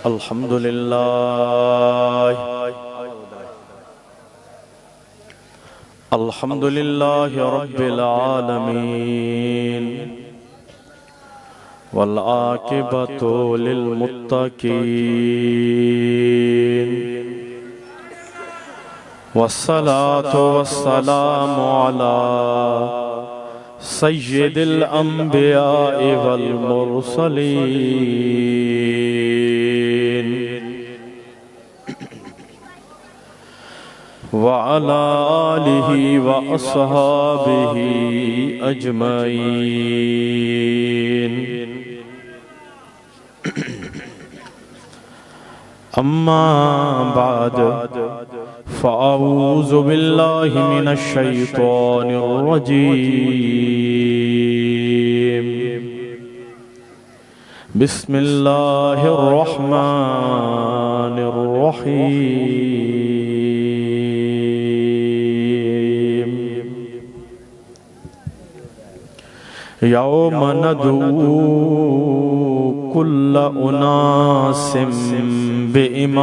الحمد لله الحمد لله رب العالمين والعاقبة للمتقين والصلاة والسلام على سيد الأنبياء والمرسلين وعلى آله وأصحابه أجمعين أما بعد فأعوذ بالله من الشيطان الرجيم بسم الله الرحمن الرحيم يوم ندعو كل أناس بإمامهم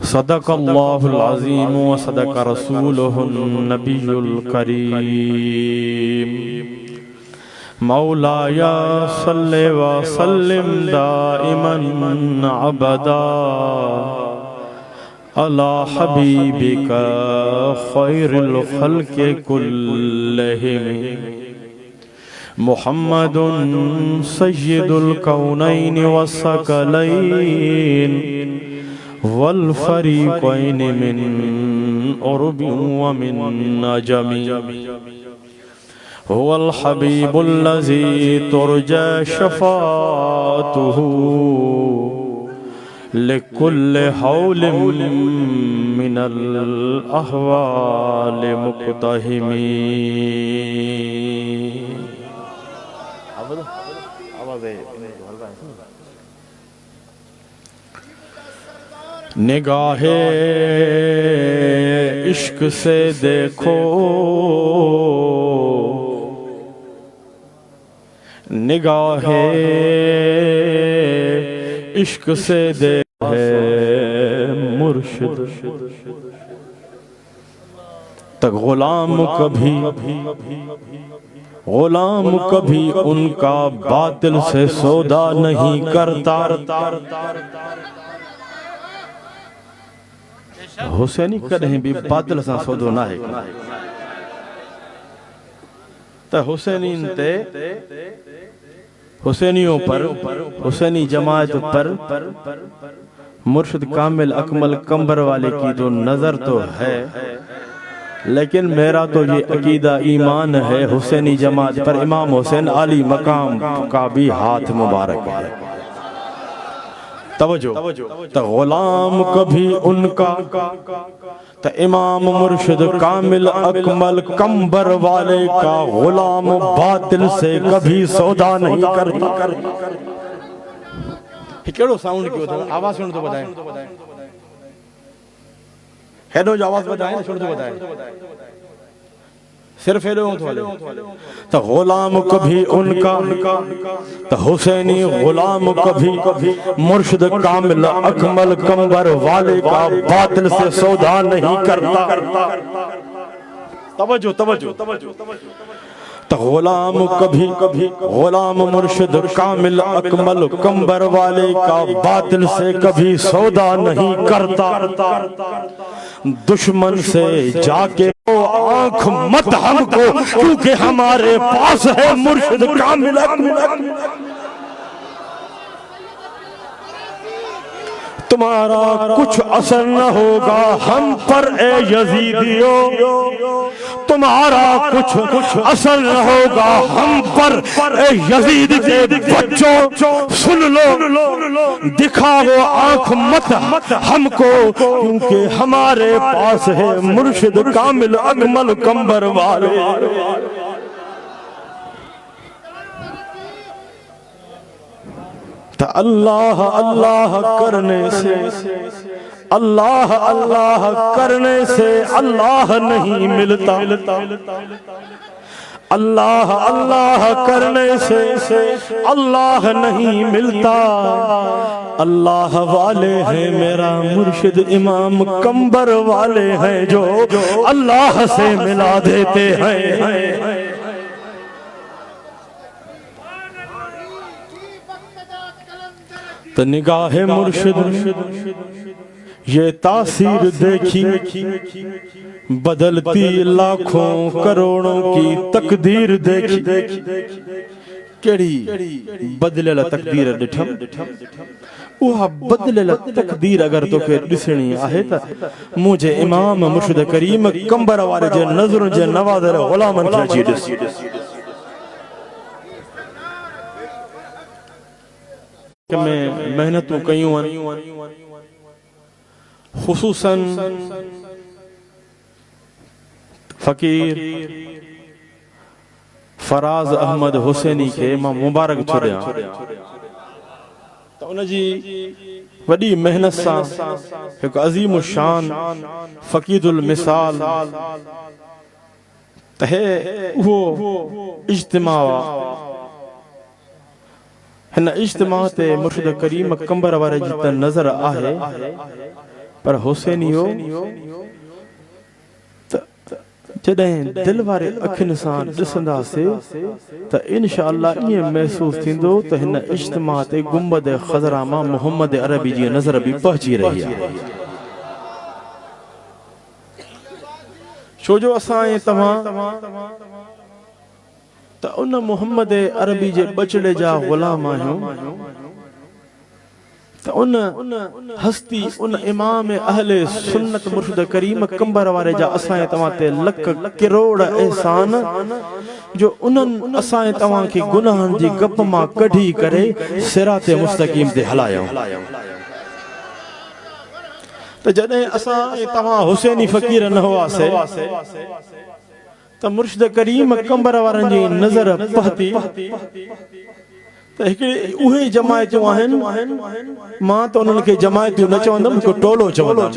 صدق الله العظيم وصدق رسوله النبي الكريم مولاي صل وسلم دائما أبدا على حبيبك خير الخلق كلهم محمد سيد الكونين والثقلين والفريقين من عرب ومن عجم هو الحبيب الذي ترجى شفاعته لكل حول من الأحوال مقتحم نگاہ عشق سے دیکھو نگاہ عشق سے دیکھو مرشد تک غلام کبھی ان کا باطل سے سودا نہیں کرتا حسینی کدہیں بھی باطل سا سودو نہ ہے تو حسینین تے حسینیوں پر حسینی جماعت پر مرشد کامل اکمل کمبر والے کی جو نظر تو ہے لیکن میرا تو یہ عقیدہ ایمان ہے حسینی جماعت پر امام حسین عالی مقام کا بھی ہاتھ مبارک ہے توجہ تو غلام کبھی ان کا تو امام مرشد کامل اکمل کمبر والے کا غلام باطل سے کبھی سودا نہیں کرتا کیڑو ساؤنڈ کیوں تھا آواز سن تو بتائیں ہیڈو جو آواز بتائیں سن تو بتائیں صرف ہیڈو تو غلام کبھی ان کا تو حسینی غلام کبھی مرشد کامل اکمل کمبر والے کا باطل سے سودا نہیں کرتا توجہ تو غلام کبھی غلام مرشد کامل اکمل کمبر والے کا باطل سے کبھی سودا نہیں کرتا دشمن سے جا کے آنکھ مت ہم کو کیونکہ ہمارے پاس ہے مرشد کامل اکمل تمہارا کچھ اثر نہ ہوگا ہم پر اے یزیدیو تمہارا کچھ اثر نہ ہوگا ہم پر اے یزید کے بچوں سن لو دکھاؤ آنکھ مت ہم کو کیونکہ ہمارے پاس ہے مرشد کامل اکمل کمبر والے اللہ اللہ کرنے سے اللہ کرنے سے اللہ نہیں ملتا اللہ اللہ کرنے سے اللہ نہیں ملتا، اللہ والے ہیں میرا مرشد امام کمبر والے ہیں جو اللہ سے ملا دیتے ہیں۔ تو نگاہ مرشد یہ تاثیر دیکھی، بدلتی لاکھوں کروڑوں کی تقدیر دیکھی۔ کیڑی بدلل تقدیر ڈٹھم، وہ بدلل تقدیر اگر تو کہ ڈسنی آہے تا مجھے امام مرشد کریم کمبر والے جے نظروں جے نوازر غلامن کیا چیز ڈسی۔ کہ میں محنتوں کیوں خصوصاً فقیر فراز احمد حسینی کے ماں مبارک چھوڑیا تو انہوں جی وڈی محنت سا ایک عظیم الشان فقید المثال تہے وہ اجتماع ہن اجتماع تے مرشد کریم کمبر وارے جتا نظر آہے پر حسینیو جدہیں دل وارے اکھن سان ڈسندا سے تا انشاءاللہ یہ محسوس تھیندو تا ہن اجتماع تے گنبد خضرا ماں محمد عربی جی نظر بھی پہنچی رہی ہے۔ چھو جو اسائیں تمہاں تا ان محمد عربی جے بچڑے جا غلام آئیں تا ان ہستی ان امام اہل سنت مرشد کریم کمبر وارے جا اسائیں تمہاں تے لک کروڑ احسان جو انہن اسائیں تمہاں کی گناہن جی گپ ماں کڑھی کرے صراط مستقیم تے ہلایا تا جنہیں اسائیں تمہاں حسینی فقیر نہ ہوا سے تا مرشد کریم کمبر وارن جی نظر پہتی تا ایک اوہی جماعتوں آہن ماں تو انہوں کے جماعتوں نہ چوندم کو ٹولو چوندم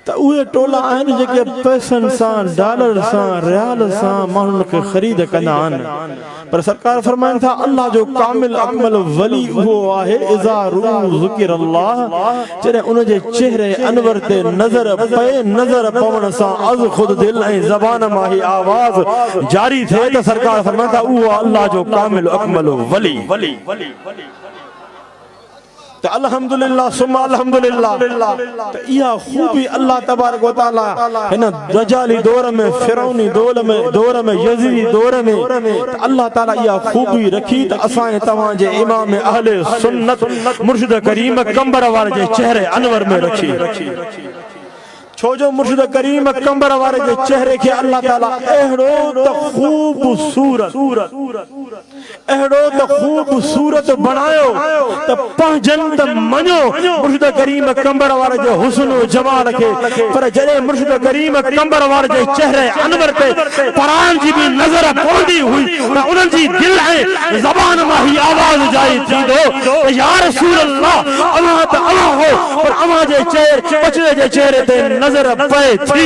تا اوہی ٹولا آہن جے کہ پیسن سان ڈالر سان ریال سان ماں انہوں کے خرید کنان پر سرکار فرمائن تھا اللہ جو کامل اکمل ولی وہ آہے اذا رو ذکر اللہ چرے انہوں جے چہرے انور تے نظر پے نظر پون سا از خود دل ہیں زبان ماہی آواز جاری تھے تو سرکار فرمائن تھا وہ اللہ جو کامل اکمل ولی تو الحمدللہ ثم الحمدللہ تو یہ خوبی اللہ تبارک و تعالی دجالی دور میں فرعونی دور میں یزیدی دور میں اللہ تعالی یہ خوبی رکھی تو اسائیں تمہاں جے امام اہل سنت مرشد کریم کمبر والے جے چہرے انور میں رکھی چھو جو مرشد کریم کمبر والے جے چہرے کے اللہ تعالی اہڑو تا خوبصورت اہڑو تا خوبصورت بنایو تا پہنجن تا منو مرشد کریم کمبر والے جے حسن و جمال کے پر جلے مرشد کریم کمبر والے جے چہرے انور پہ پران جی بھی نظر پوندی ہوئی نا انہوں جی دل ہے زبان ماہی آواز جائی تھی دو یا رسول اللہ اللہ تا اللہ ہو اور اما جے پچھلے جے چہرے تے نظر پائے تھی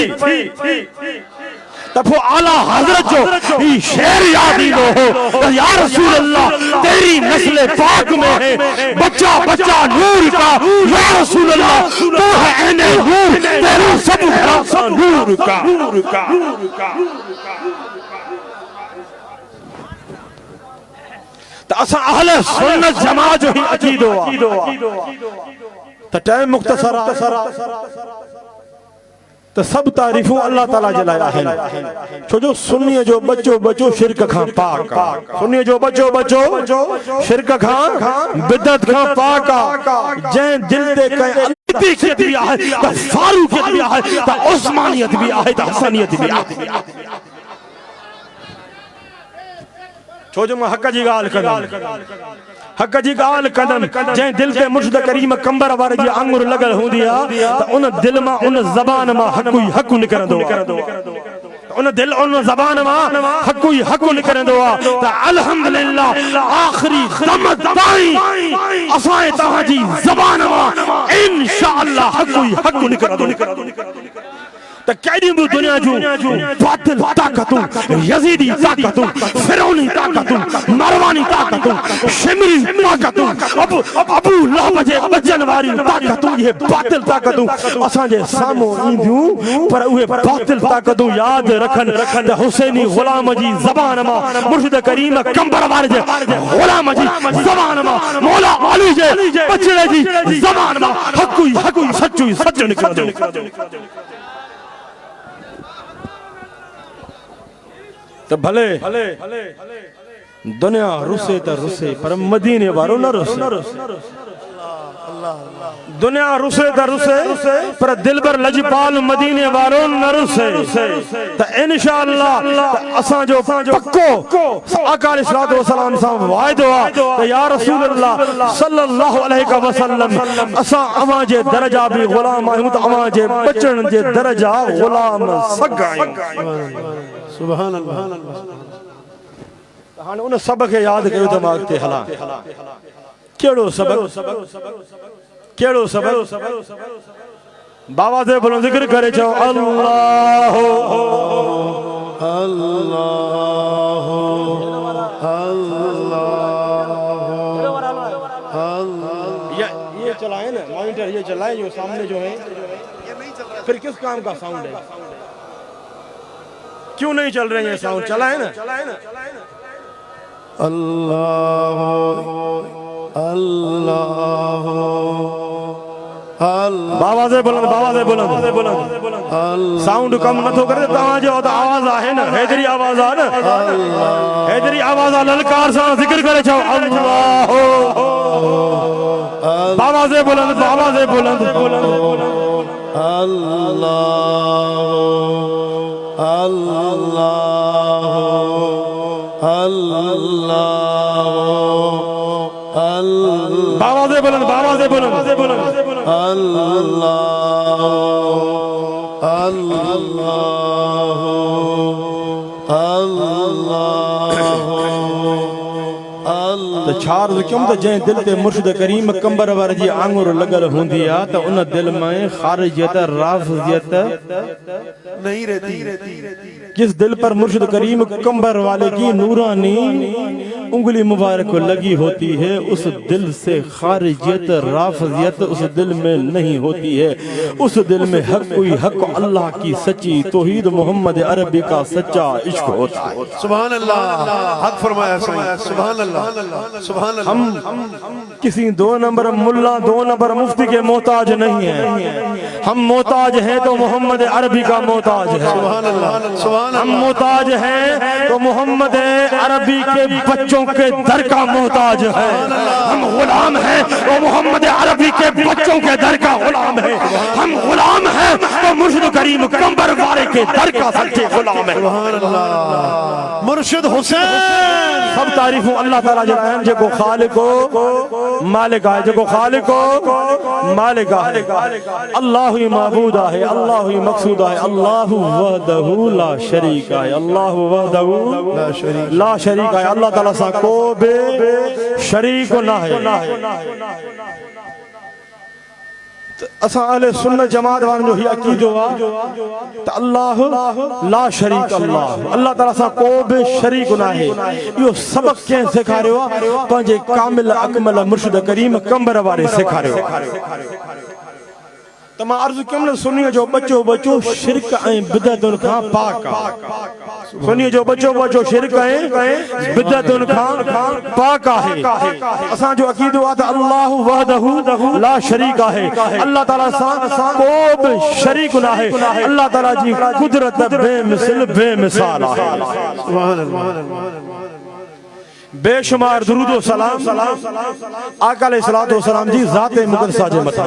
تب وہ اعلیٰ حضرت جو یہ شعر یادی دو ہو یا رسول اللہ تیری نسل پاک میں ہے بچہ بچہ نور کا یا رسول اللہ تو ہے عین نور تیرا سب براسا نور کا تو اسا اہل سنت جماع جو ہی عقید ہوا تو ٹائم مختصرہ تو سب تعریفوں اللہ تعالیٰ جلائے ہیں چھو جو سنیے جو بچو شرک کھاں پاکا سنیے جو بچو شرک کھاں بدت کھاں پاکا جین دل دے کہیں علیتیت بھی آئے تا فاروقیت بھی آئے تا عثمانیت بھی آئے تا حسنیت بھی آئے چھو جو میں حق جی گال حق جی گال قدم جائیں دل کے مرشد کریم کمبر وارے جی انگر لگل ہوں دیا تا ان دل ما ان زبان ما حق نکرن دو ان دل ان زبان ما حق نکرن دو تا الحمدللہ آخری دم دائیں اسائیں تاہاں جی زبان ما انشاءاللہ حق نکرن دو کہڑی بھی دنیا جو باطل طاقتوں یزیدی طاقتوں فرعونی طاقتوں مروانی طاقتوں شمری طاقتوں ابو لہب جے بچن واری طاقتوں یہ باطل طاقتوں اساں جے ساموں ایندیوں پر اوہ باطل طاقتوں یاد رکھن تے حسینی غلام جی زبان ما مرشد کریم کمبر وار جے غلام جی زبان ما مولا علی جے بچڑے جی زبان ما حقوی سچوی سچ نکل دو تو بھلے دنیا رسے تا رسے پر مدینے وارو نہ رسے دنیا رسے تا رسے پر دل بر لجپال مدینے وارو نہ رسے تا انشاءاللہ اساں جو پکو آقا علیہ السلام صاحب وعد ہوا تا یا رسول اللہ صلی اللہ علیہ وسلم اساں اما جے درجہ بھی غلام آئیں تا اما جے بچن جے درجہ غلام سگائیں سبحان اللہ ہاں انہیں سبق یاد کرو دماغ تے حلا کیڑو سبق بابا دے بلوں ذکر کرے چاہو اللہ یہ چلائیں نا مانیٹر یہ چلائیں جو سامنے جو ہے پھر کس کام کا ساؤنڈ ہے کیوں نہیں چل رہے ہیں ساؤنڈ چلائیں نا اللہ اللہ بابا سے بلند ساؤنڈ کم نہ تو کرے تاں جو آواز آئے نا حیدری آواز آ نا حیدری آواز آ للکار سا ذکر کرے چاہو اللہ بابا سے بلند بابا سے بلند چھار کیوں تو جائیں دل تے مرشد کریم کمبر وار جی آنگور لگل ہوندی آ تو ان دل میں خارجیت رافضیت نہیں رہتی جس دل پر مرشد کریم کمبر والے کی نورانی انگلی مبارک لگی ہوتی ہے اس دل سے خارجیت رافضیت اس دل میں نہیں ہوتی ہے اس دل میں حق کوئی حق اللہ کی سچی توحید محمد عربی کا سچا عشق ہوتا ہے سبحان اللہ حق فرمایا سبحان اللہ ہم کسی دو نمبر ملا دو نمبر مفتی کے محتاج نہیں ہیں ہم محتاج ہیں تو محمد عربی کا محتاج ہے ہم محتاج ہیں تو محمد عربی کے بچوں کے در کا محتاج ہے ہم غلام ہیں تو محمد عربی کے بچوں کے در کا غلام ہے ہم غلام ہیں تو مرشد کریم کمبر والے کے در کا سچے غلام ہے مرشد حسین سب تعریفوں اللہ تعالیٰ جلائیں جے کو خالق ہو مالک آئے جے کو خالق ہو مالک آئے اللہ ہی معبود آئے اللہ ہی مقصود آئے اللہ وحدہ لا شریک آئے اللہ وحدہ لا شریک آئے اللہ تعالیٰ سا کو بے شریک نہ ہے اساں اہل سنت جماعت وان جو ہی عقید ہوا تو اللہ لا شریک اللہ تعالیٰ سا کو بے شریک نہ ہے یہ سبق کہیں سکھارے ہوا پانچے کامل اکمل مرشد کریم کمبر وارے سکھارے ہوا تمہاں عرض کم نے سنی جو بچو شرک آئیں بدعتن کھاں پاک سنی جو بچو شرک آئیں بدعتن کھاں پاک ہے اساں جو عقید ہوا تھا اللہ وحدہ لا شریک ہے اللہ تعالیٰ سا کوب شریک نہ ہے اللہ تعالیٰ جی قدرت بے مثل بے مثال ہے بے شمار درود و سلام آقا علیہ السلام جی ذات مقدسہ جے مطا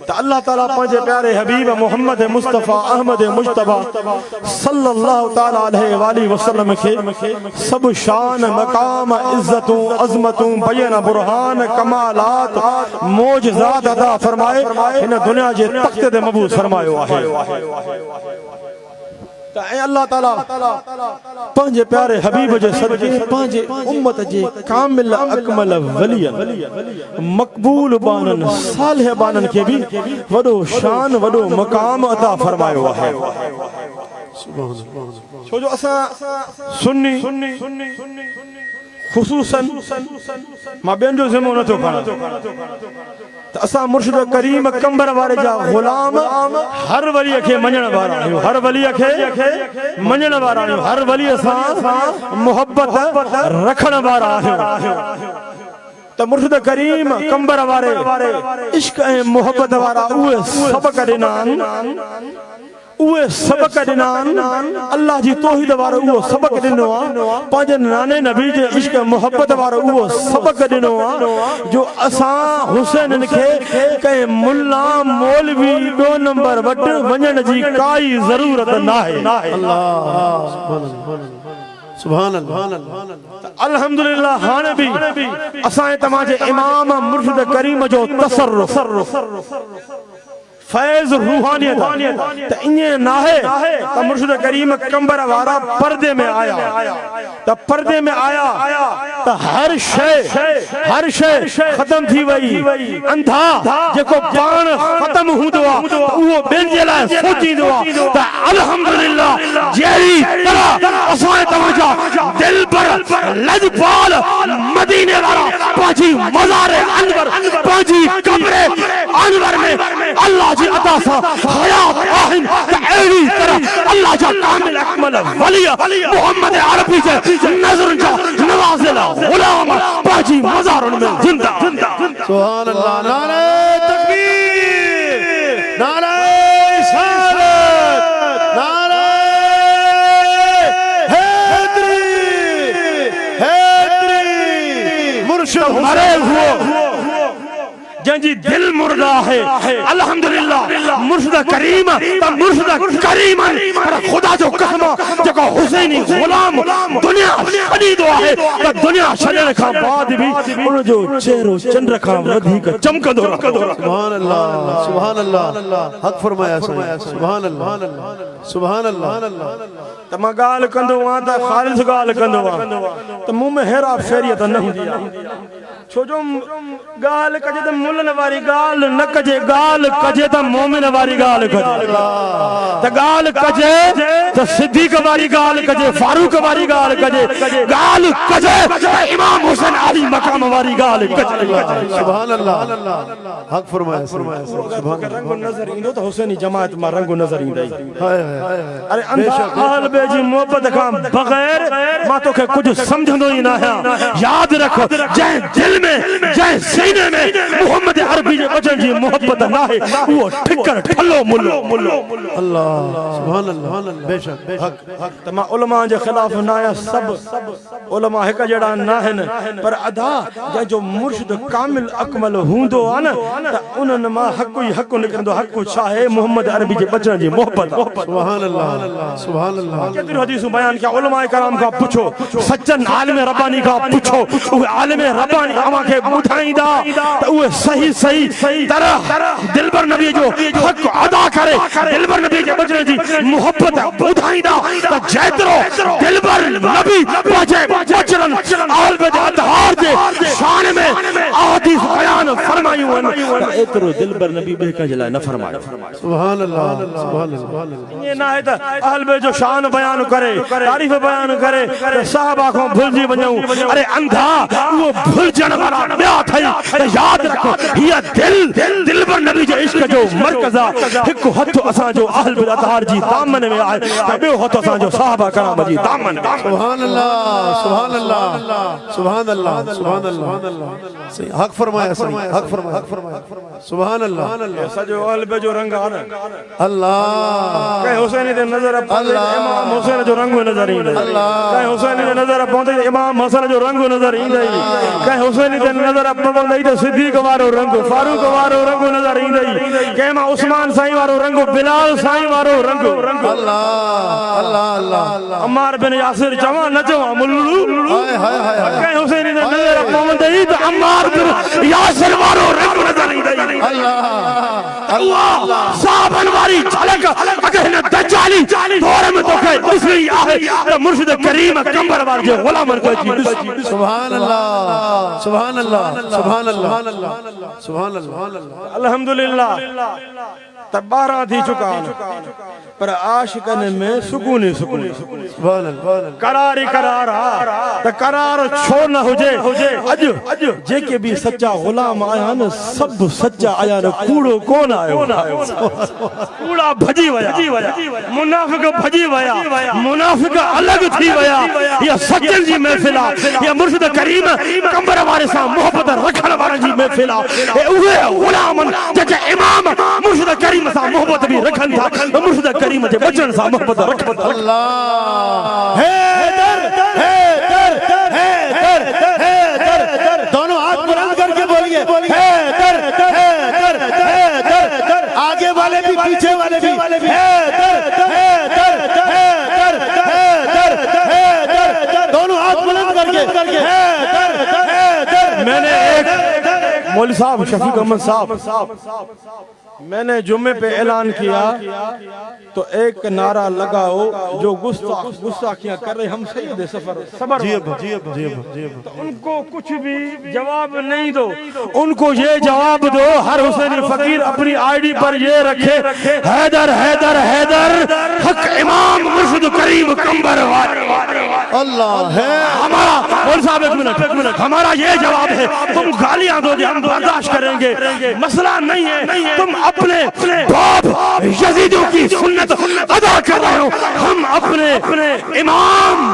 تو اللہ تعالیٰ پانچے پیارے حبیب محمد مصطفیٰ احمد مجتبہ صلی اللہ تعالیٰ علیہ وآلہ وسلم کے سب شان مقام عزتوں عظمتوں بین برہان کمالات موجزات عطا فرمائے انہیں دنیا جے تخت دے مبوس فرمائے ہوا ہے اے اللہ تعالیٰ پانچے پیارے حبیب جے صدقے پانچے امت جے کامل اکمل ولی مقبول بانن صالح بانن کے بھی وڈو شان وڈو مقام عطا فرمائیو ہے چھو جو اساں سنی خصوصاً ماں بین جو ذمہ نہ تو کھانا تو اساں مرشد کریم کمبر وارے جا غلام ہر ولی کے منجن وارا آیو ہر ولی کے منجن وارا آیو ہر ولی اساں محبت رکھن وارا آیو تو مرشد کریم کمبر وارے عشق محبت وارا اوے سبق ڈنان اوے سبق ڈنان اللہ جی توحید وارو اوہ سبق ڈنو پانچ نانے نبی جے عشق محبت وارو اوہ سبق ڈنو جو اساں حسین کے کہیں ملا مولوی دو نمبر وٹ ونجن جی کائی ضرورت نہ ہے سبحان اللہ الحمدللہ ہانے بھی اساں تماجے امام مرشد کریم جو تصرف فیض روحانیت تا انہیں نہ ہے تا مرشد کریم کمبر وارا پردے میں آیا تا پردے میں آیا تا ہر شے ختم تھی وئی اندھا جے کو پان ختم ہوں دعا وہ بین جلائے سوچی دعا تا الحمدللہ جیری طرح اسائے توجہ دل پر لجپال مدینے وارا پاجی مزار انور پاجی قبر انور میں اللہ جی عطا سا حیات آہن ایڑی طرح اللہ جا کامل اکمل ولی محمد عربی جے نظر جا نوازلہ غلام باجی مزارن میں زندہ سبحان اللہ نعرہ تکبیر نعرہ رسالت نعرہ حیدری مرشد مرے ہوئے جنجی دل مردہ ہے الحمدللہ مرشد کریم تا مرشد کریم خدا جو قسمہ جگہ حسینی غلام دنیا شنی دعا ہے تا دنیا شنی رکھا بعد بھی انہوں جو چہرو چند رکھا ودھی کا چمکہ دو رکھا سبحان اللہ سبحان اللہ حق فرمایا سبحان اللہ سبحان اللہ تا میں گال کندو وہاں تا خالص گال کندو وہاں تا منہ میں حیراب شریعت نہیں دیا چھو جو گال کجے تا ملن واری گال نہ کجے گال کجے تا مومن واری گال کجے تا گال کجے تا صدیق واری گال کجے فاروق واری گال کجے گال کجے امام حسین علی مقام واری گال کجے سبحان اللہ حق فرمایا سبحان اللہ رنگ نظر اندو تا حسینی جماعت ما رنگ نظر اندائی ارے بے شک اہل بے جی محبت کا بغیر ما تو کہ کچھ سمجھنو ہی نہ ہے یاد رکھو جائیں دل میں جائیں سینے میں محمد عربی جے بچن جی محبت نہ ہے وہ ٹھکر ٹھلو ملو اللہ سبحان اللہ بے شک حق تمام علماء جے خلاف نہ ہے سب علماء ہے جڑا نہ ہے پر ادا جے جو مرشد کامل اکمل ہوندو آنا تا انہاں ما حق نکندو حق چاہے محمد عربی جے بچن جی محبت سبحان اللہ سبحان اللہ کتر حدیث بیان کیا علماء کرام کا پوچھو سچن عالم ربانی کا پوچھو وہ عالم ربانی اما کے بٹھائیں دا تو وہ صحیح طرح دلبر نبی جو حق ادا کرے دلبر نبی کے بچنے جی محبت بٹھائیں دا تو جیترو دلبر نبی بچے بچرن آل بد ادھار دے شان میں احادیث بیان فرمائیوں اترو دلبر نبی بے کا جلائے نہ فرمائے سبحان اللہ یہ نہ ہے تا اہل بے جو شان بیان کرے تعریف بیان کرے صحابہ کو بھل جی بناؤں ارے اندھا وہ بھل جن والا بیا تھا یاد رکھو یہ دل پر نبی جو عشق جو مرکزہ ایک ہتھ اساں جو اہل بے اطہار جی دامن میں آئے بے ہتھ اساں جو صحابہ کرام جی دامن سبحان اللہ سبحان اللہ سبحان اللہ سبحان اللہ حق فرمایا حق فرمایا سبحان اللہ سجو اہل بے جو رنگ آنا اللہ کہ حسینی دے نظر امام حسین جو رنگ نظر ہی نہیں کہیں حسین دے نظر پہنچے امام حسن جو رنگ نظر ہی نہیں کہیں حسین دے نظر پہنچے صدیق وارو رنگ فاروق وارو رنگ نظر ہی نہیں کہیں ماں عثمان سائیں وارو رنگ بلال سائیں وارو رنگ اللہ اللہ اللہ عمار بن یاسر جوان نہ جوان ملو کہیں حسین دے نظر پہنچے تو عمار بن یاسر وارو رنگ نظر ہی نہیں اللہ صاحب انواری جھلک اگر نہ دجالی دور میں تو کہ اس لیے آئے مرشد کریم کمبر وار جو غلامن کو جی سبحان اللہ سبحان اللہ سبحان اللہ سبحان اللہ الحمدللہ تب 12 تھی چکا پر عاشقن میں سکون سبحان اللہ قرار تا قرار چھوڑ نہ ہو جے اج جے کے بھی سچا غلام آیا نا سب سچا آیا نا کوڑو کون آیا کوڑا بھجی ویا منافق بھجی ویا منافق الگ تھی ویا یا سچن جی محفلہ یا مرشد کریم کمبر وارے ساں محبت رکھن وارن جی محفلہ اوہے غلامن جے امام مرشد کریم ساں محبت بھی رکھن تھا مرشد کریم جے بچن ساں محبت رکھن تھا اللہ حیدر حیدر حیدر حیدر دونوں ہاتھ بلند کر کے بولیے حیدر حیدر حیدر آگے والے بھی پیچھے والے بھی حیدر حیدر حیدر حیدر حیدر دونوں ہاتھ بلند کر کے حیدر حیدر میں نے ایک مولوی صاحب شفیق احمد صاحب میں نے جمعے پہ اعلان کیا تو ایک نعرہ لگاؤ جو گستاخیاں کر رہے ہم سید سفر صبر تو ان کو کچھ بھی جواب نہیں دو ان کو یہ جواب دو ہر حسینی فقیر اپنی آئی ڈی پر یہ رکھے حیدر حیدر حیدر حق امام مرشد کریم کمبر اللہ ہے ہمارا مولوی صاحب ایک منٹ ہمارا یہ جواب ہے تم گالیاں دو ہم برداشت کریں گے مسئلہ نہیں ہے تم اپنے باپ یزیدوں کی سنت ادا کر رہے ہو ہم اپنے امام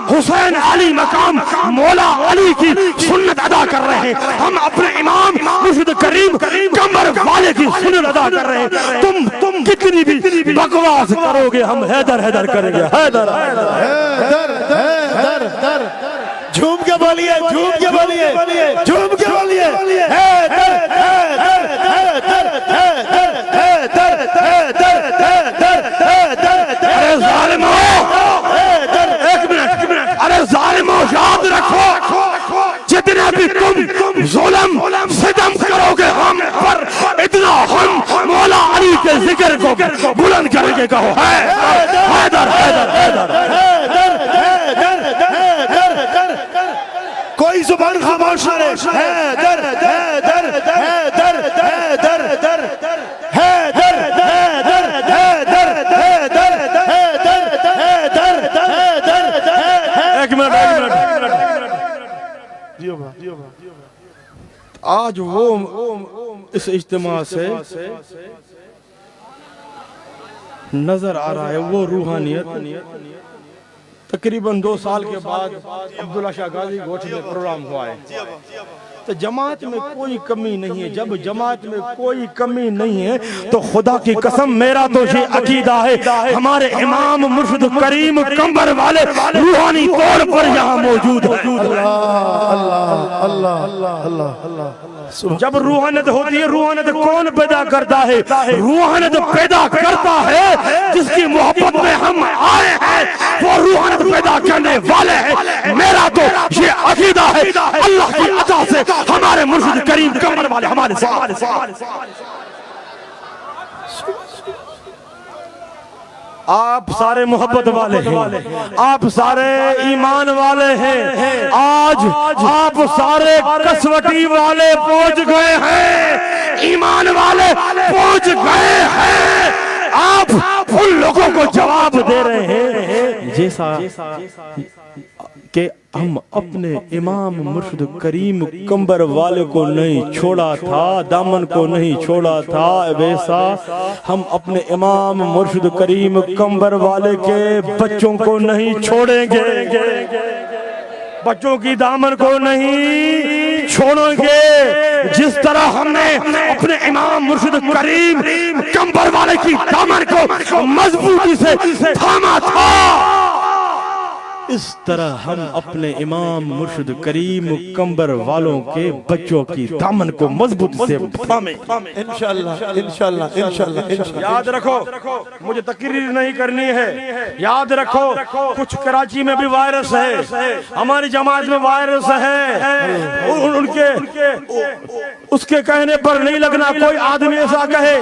حسین علی مقام مولا علی کی سنت ادا کر رہے ہیں ہم اپنے امام مرشد کریم کمبر والے کی سنت ادا کر رہے ہیں تم کتنی بھی بکواس کرو گے ہم حیدر حیدر کریں گے حیدر حیدر حیدر جھوم کے بولیے جھوم کے بولیے جھوم کے بولیے حیدر حیدر حیدر حیدر حیدر حیدر حیدر حیدر ارے ظالمو ایک منٹ ارے ظالمو یاد رکھو جتنا بھی تم ظلم ستم کرو گے ہم پر اتنا ہم مولا علی کے ذکر کو بلند کریں گے کہو حیدر حیدر حیدر کوئی زبان خاموش نہ رہے حیدر حیدر حیدر حیدر حیدر حیدر حیدر حیدر حیدر حیدر ایک منٹ آج وہ اس اجتماع سے نظر آ رہا ہے وہ روحانیت تقریباً 2 سال کے بعد عبداللہ شاہ غازی گوٹھ میں پروگرام ہوا ہے تو جماعت میں کوئی کمی نہیں ہے جب جماعت میں کوئی کمی نہیں ہے تو خدا کی قسم میرا تو یہ عقیدہ ہے ہمارے امام مرشد کریم کمبر والے روحانی طور پر یہاں موجود ہیں جب روحانیت ہوتی ہے روحانیت کون پیدا کرتا ہے روحانیت پیدا کرتا ہے جس کی محبت میں ہم آئے ہیں وہ روحانیت پیدا کرنے والے ہیں میرا تو یہ عقیدہ ہے اللہ کی عطا سے ہمارے مرشد کریم کمبر والے ہمارے ساتھ آپ سارے محبت والے ہیں آپ سارے ایمان والے ہیں آج آپ سارے کسوٹی والے پہنچ گئے ہیں ایمان والے پہنچ گئے ہیں آپ ان لوگوں کو جواب دے رہے ہیں جیسا کہ ہم اپنے امام مرشد کریم کمبر والے کو نہیں چھوڑا تھا دامن کو نہیں چھوڑا تھا ویسا ہم اپنے امام مرشد کریم کمبر والے کے بچوں کو نہیں چھوڑیں گے بچوں کی دامن کو نہیں چھوڑیں گے جس طرح ہم نے اپنے امام مرشد کریم کمبر والے کی دامن کو مضبوطی سے تھاما تھا اس طرح ہم اپنے امام مرشد کریم کمبر والوں کے بچوں کی دامن کو مضبوط سے تھامیں انشاءاللہ انشاءاللہ انشاءاللہ انشاءاللہ. یاد رکھو مجھے تقریر نہیں کرنی ہے. یاد رکھو کچھ کراچی میں بھی وائرس ہے, ہماری جماعت میں وائرس ہے. ان کے اس کے کہنے پر نہیں لگنا. کوئی آدمی ایسا کہے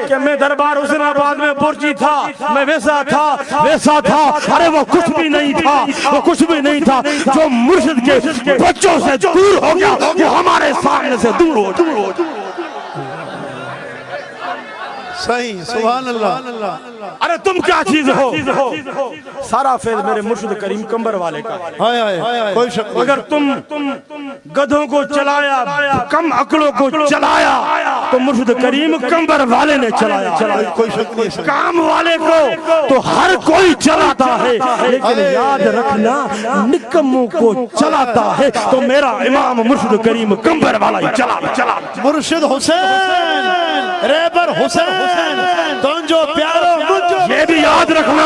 کہ میں دربار حسین آباد میں برجی تھا, میں ویسا تھا ویسا تھا. ارے وہ کچھ بھی نہیں تھا, وہ کچھ بھی نہیں تھا. جو مرشد کے بچوں سے دور ہو گیا وہ ہمارے سامنے سے دور ہو گیا. صحیح, سبحان اللہ. ارے تم کیا چیز ہو؟ سارا فیض میرے مرشد کریم کمبر والے کا. ہائے ہائے, کوئی شک نہیں. اگر تم گدھوں کو چلایا, کم عقلوں کو چلایا, تو مرشد کریم کمبر والے نے چلایا. کوئی شک نہیں. کام والے کو تو ہر کوئی چلاتا ہے, لیکن یاد رکھنا نکموں کو چلاتا ہے تو میرا امام مرشد کریم کمبر والا ہی چلا. مرشد حسین, ریبر حسین, تم جو پیارو مجھو. یہ بھی یاد رکھنا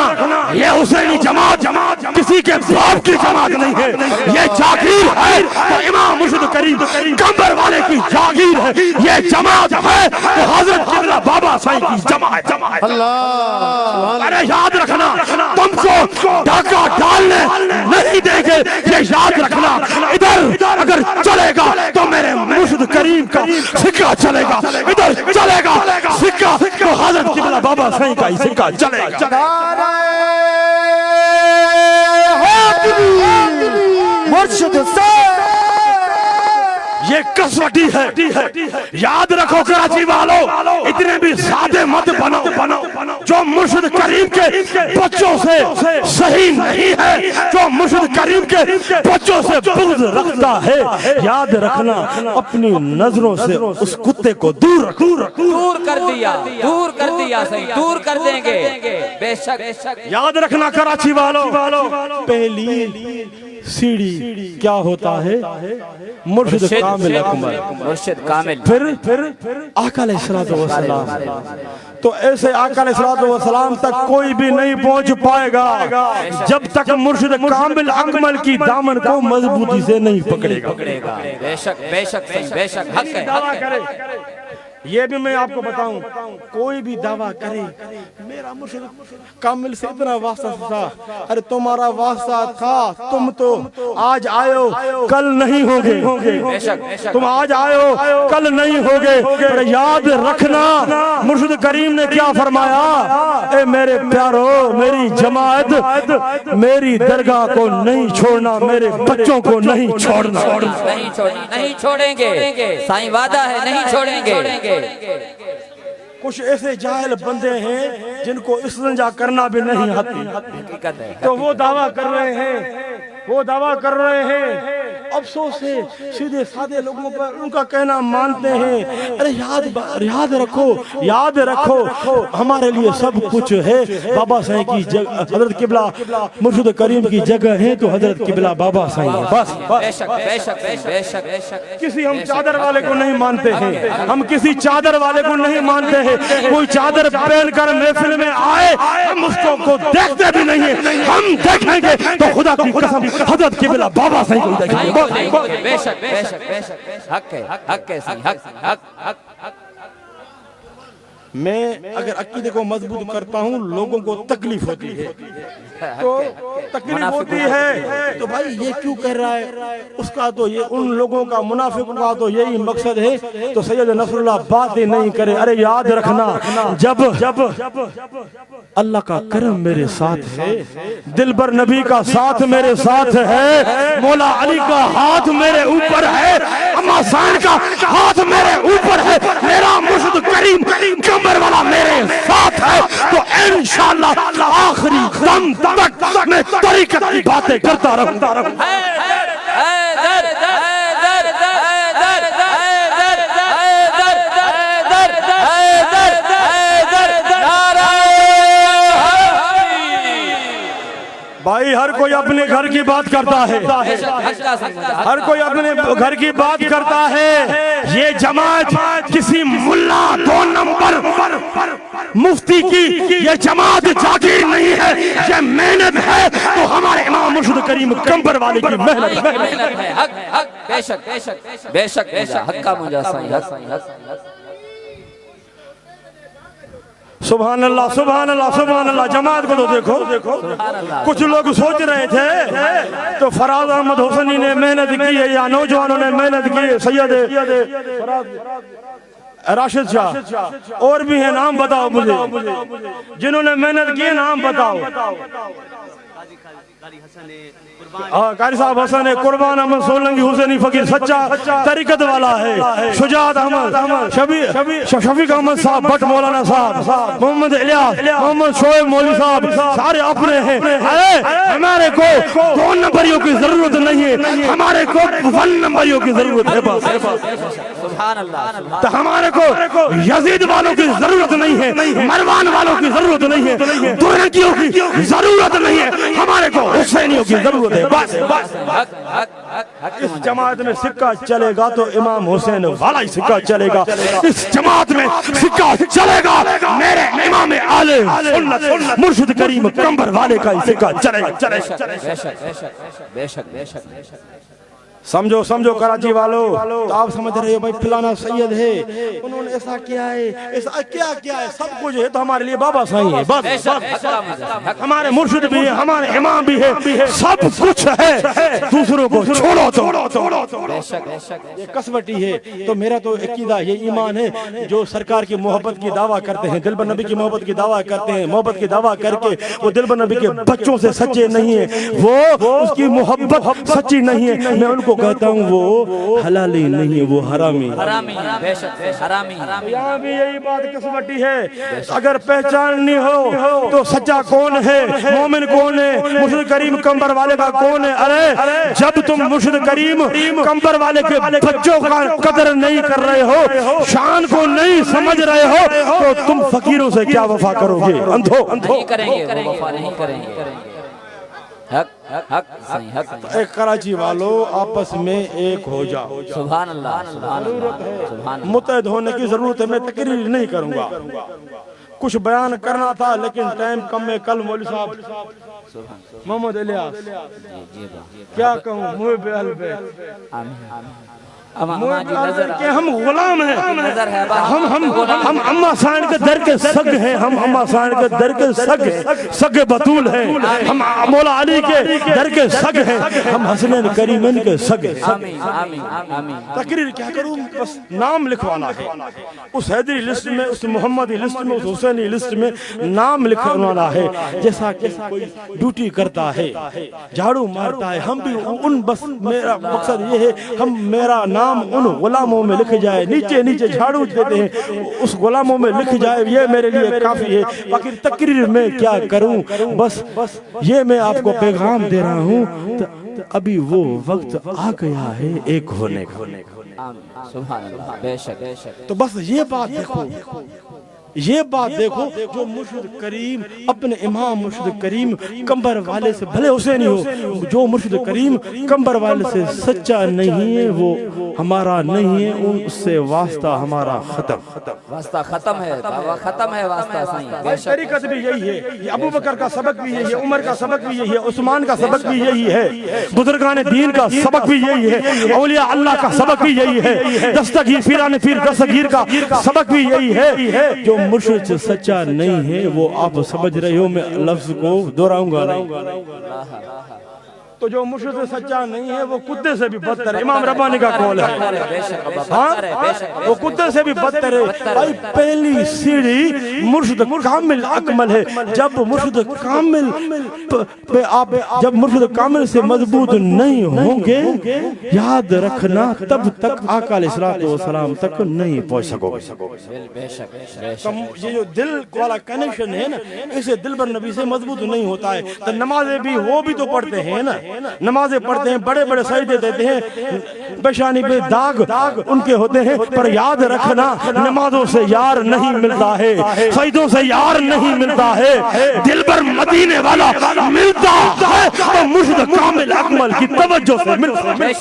یہ حسینی جماعت کسی کے باپ کی جماعت نہیں ہے, یہ جاگیر ہے تو امام مرشد کریم کمبر والے کی جاگیر ہے. یہ جماعت ہے تو حضرت قبلہ بابا سائیں کی جماعت. اللہ, ارے یاد رکھنا تم کو ڈاکہ ڈالنے نہیں دیں گے, یہ یاد رکھنا. ادھر اگر چلے گا تو میرے مرشد کریم کا سکہ چلے گا, ادھر چلے گا سکہ تو حضرت قبلہ بابا سائیں کا ہی سکہ چلے گا. مرشد حسین یہ کسوٹی ہے. یاد رکھو کراچی والوں, اتنے بھی سادے مت بنو. جو مرشد کریم کے بچوں سے صحیح نہیں ہے, جو مرشد کریم کے بچوں سے بغض رکھتا ہے, یاد رکھنا اپنی نظروں سے اس کتے کو دور رکھو. دور کر دیا صحیح, دور کر دیں گے بے شک. یاد رکھنا کراچی والوں, پہلی سیڑھی کیا ہوتا ہے؟ مرشد کامل اکمل. مرشد کامل, پھر آقا علیہ السلام. تو ایسے آقا علیہ السلام تک کوئی بھی نہیں پہنچ پائے گا جب تک مرشد کامل اکمل کی دامن کو مضبوطی سے نہیں پکڑے گا. بے شک بے شک بے شک. حق ہے. یہ بھی میں آپ کو بتاؤں, کوئی بھی دعویٰ کرے میرا مرشد کامل سے اتنا واسطہ تھا, ارے تمہارا واسطہ تھا, تم تو آج آئے ہو کل نہیں ہوگے. تم آج آئے ہو کل نہیں ہوگے. پر یاد رکھنا مرشد کریم نے کیا فرمایا, اے میرے پیارو, میری جماعت میری درگاہ کو نہیں چھوڑنا, میرے بچوں کو نہیں چھوڑنا. نہیں چھوڑیں گے, سائیں وعدہ ہے نہیں چھوڑیں گے. کچھ ایسے جاہل بندے ہیں جن کو استنجا کرنا بھی نہیں آتی, تو وہ دعویٰ کر رہے ہیں. افسوس ہے سیدھے سادے لوگوں پر ان کا کہنا مانتے ہیں. ارے یاد رکھو ہمارے لیے سب کچھ ہے. بابا سائیں کی جگہ, حضرت قبلہ مرشد کریم کی جگہ ہے تو حضرت قبلہ بابا سائیں ہے. بس کسی ہم چادر والے کو نہیں مانتے ہیں, ہم کسی چادر والے کو نہیں مانتے ہیں. کوئی چادر پہن کر محفل میں آئے ہم اس کو دیکھتے بھی نہیں ہیں. ہم دیکھیں گے تو خدا کی قسم حضرت قبلہ بابا سائیں کو دیکھیں گے. بے شک حق ہے حق. میں اگر عقیدے کو مضبوط کرتا ہوں لوگوں کو تکلیف ہوتی ہے, تو تکلیف ہوتی ہے تو بھائی یہ کیوں کہہ رہا ہے, اس کا تو یہ ان لوگوں کا منافق کا تو یہی مقصد ہے. تو سید نصر اللہ بات ہی نہیں کرے. ارے یاد رکھنا جب اللہ کا کرم میرے ساتھ ہے, دلبر نبی کا ساتھ میرے ساتھ ہے, مولا علی کا ہاتھ میرے اوپر ہے, اما سائن کا ہاتھ میرے اوپر ہے, میرا مرشد کریم کمبر والا میرے ساتھ ہے, تو انشاءاللہ آخری دم تک میں طریقت کی باتیں کرتا رہوں. بھائی ہر کوئی اپنے گھر کی بات کرتا ہے, ہر کوئی اپنے گھر کی بات کرتا ہے. یہ جماعت کسی ملا دو نمبر مفتی کی یہ جماعت جاگیر نہیں ہے, یہ محنت ہے. تو ہمارے امام مرشد مرشد کریم کمبر والے کی محنت ہے۔ محنت ہے، حق حق بے شک بے شک بے شک بے شک، حق کا مجھا سائیں حق۔ سبحان اللہ سبحان اللہ سبحان اللہ۔ جماعت کو تو دیکھو، کچھ لوگ سوچ رہے تھے تو فراز احمد حسنی نے محنت کی ہے یا نوجوانوں نے محنت کی ہے، سید راشد شاہ اور بھی ہیں، نام بتاؤ مجھے جنہوں نے محنت کی ہے، نام بتاؤ۔ قاری صاحب حسن ہے، قربان احمد سولنگی حسینی فقیر سچا طریقت والا ہے، شجاعت احمد، شفیق احمد صاحب بٹ مولانا صاحب، محمد الیاس، محمد شعیب مولوی صاحب، سارے اپنے ہیں۔ ہمارے کو 2 نمبریوں کی ضرورت نہیں ہے، ہمارے کو 1 نمبریوں کی ضرورت ہے بس۔ سبحان اللہ۔ تو ہمارے کو یزید والوں کی ضرورت نہیں ہے، مروان والوں کی ضرورت نہیں ہے، دورنکیوں کی ضرورت نہیں ہے، ہمارے کو حسینیوں کی ضرورت ہے بس۔ اس جماعت میں سکہ چلے گا تو امام حسین والا ہی سکہ چلے گا، اس جماعت میں سکہ چلے گا میرے امام اہل سنت مرشد کریم کمبر والے کا ہی سکہ چلے گا۔ بے شک بے شک بے شک بے شک۔ سمجھو سمجھو کراچی والو، تو آپ سمجھ رہے ہو بھائی فلانا سید ہے، انہوں نے ایسا کیا ہے، ایسا کیا ہے، سب کچھ ہے تو ہمارے لیے بابا صحیح ہے بس۔ ہمارے مرشد بھی ہے، ہمارے امام بھی ہے، سب کچھ ہے، دوسروں کو چھوڑو تو۔ یہ قسمتی ہے۔ تو میرا تو عقیدہ یہ ایمان ہے، جو سرکار کی محبت کی دعویٰ کرتے ہیں، دل بر نبی کی محبت کی دعویٰ کرتے ہیں، محبت کی دعویٰ کر کے وہ دل بر نبی کے بچوں سے سچے نہیں ہیں، وہ اس کی محبت سچی نہیں ہے، میں ان کو کہتا ہوں وہ حلالی نہیں ہے، وہ حرامی ہے۔ بے شک حرامی۔ یہاں بھی یہی بات قسمتی ہے، اگر پہچاننی ہو تو سچا کون ہے، مومن کون ہے، مرشد کریم کمبر والے کا کون ہے۔ ارے جب تم مرشد کریم کمبر والے کے بچوں کا قدر نہیں کر رہے ہو، شان کو نہیں سمجھ رہے ہو، تو تم فقیروں سے کیا وفا کرو گے؟ اندھو نہیں کریں گے، وفا نہیں کریں گے۔ حق حق صحیح حق۔ اے کراچی والو، آپس میں ایک ہو جاؤ۔ سبحان اللہ سبحان اللہ سبحان اللہ۔ متحد ہونے کی ضرورت ہے، میں تقریر نہیں کروں گا، کچھ بیان کرنا تھا لیکن ٹائم کم ہے۔ کل مولوی صاحب محمد الیاس کیا کہوں، محب اہل بیت، کہ ہم غلام ہیں، ہم اما سائن کے در کے سگ ہیں، ہم اما سائن کے در کے سگ ہیں، سگ بطول ہیں، ہم مولا علی کے در کے سگ ہیں، ہم حسنین کریمین کے سگ ہیں۔ تقریر کیا کروں، بس نام لکھوانا ہے، اس حیدری لسٹ میں، اس محمدی لسٹ میں، اس حسینی لسٹ میں نام لکھوانا ہے، جیسا کہ کوئی ڈیوٹی کرتا ہے، جھاڑو مارتا ہے، ہم بھی ان، بس میرا مقصد یہ ہے ہم میرا نام ان غلاموں میں لکھ جائے، نیچے نیچے جھاڑو دیتے ہیں، اس غلاموں میں لکھ جائے، یہ میرے لیے کافی ہے۔ باقی تقریر میں کیا کروں، بس یہ میں آپ کو پیغام دے رہا ہوں، ابھی وہ وقت آ گیا ہے ایک ہونے کا۔ سبحان اللہ بے شک بے شک۔ تو بس یہ بات دیکھو، یہ بات دیکھو، جو مرشد کریم اپنے امام مرشد کریم کمبر والے سے بھلے حسینی ہو، جو مرشد کریم کمبر والے سے سچا نہیں ہے وہ ہمارا نہیں ہے، اس سے واسطہ ہمارا ختم۔ واسطہ ختم ہے، ختم ہے واسطہ صحیح۔ طریقت بھی یہی ہے، یہ ابو بکر کا سبق بھی یہی ہے، عمر کا سبق بھی یہی ہے، عثمان کا سبق بھی یہی ہے، بزرگان دین کا سبق بھی یہی ہے، اولیاء اللہ کا سبق بھی یہی ہے، دستگیر پیران پیر دستگیر کا سبق بھی یہی ہے۔ جو مرشد سے سچا نہیں ہے وہ آپ سمجھ رہے ہو، میں لفظ کو دہراؤں گا نہیں، تو جو مرشد سے سچا نہیں ہے وہ کتے سے بھی بدتر ہے، امام ربانی کا قول ہے، وہ کتے سے بھی بدتر ہے۔ بھائی پہلی سیڑھی مرشد کامل اکمل ہے، جب مرشد کامل جب مرشد کامل سے مضبوط نہیں ہوں گے، یاد رکھنا تب تک آقا علیہ السلام تک نہیں پہنچ سکو گے۔ یہ جو دل والا کنیکشن ہے نا، اسے دل بر نبی سے مضبوط نہیں ہوتا ہے۔ تو نمازیں بھی وہ بھی تو پڑھتے ہیں نا، نمازیں پڑھتے ہیں، بڑے بڑے سجدے دیتے ہیں، پیشانی پہ داغ ان کے ہوتے ہیں، پر یاد رکھنا نمازوں سے یار نہیں ملتا ہے، سجدوں سے یار نہیں ملتا ہے، دل بر مدینے والا ملتا ہے تو مرشد کامل اکمل کی توجہ سے ملتا ہے۔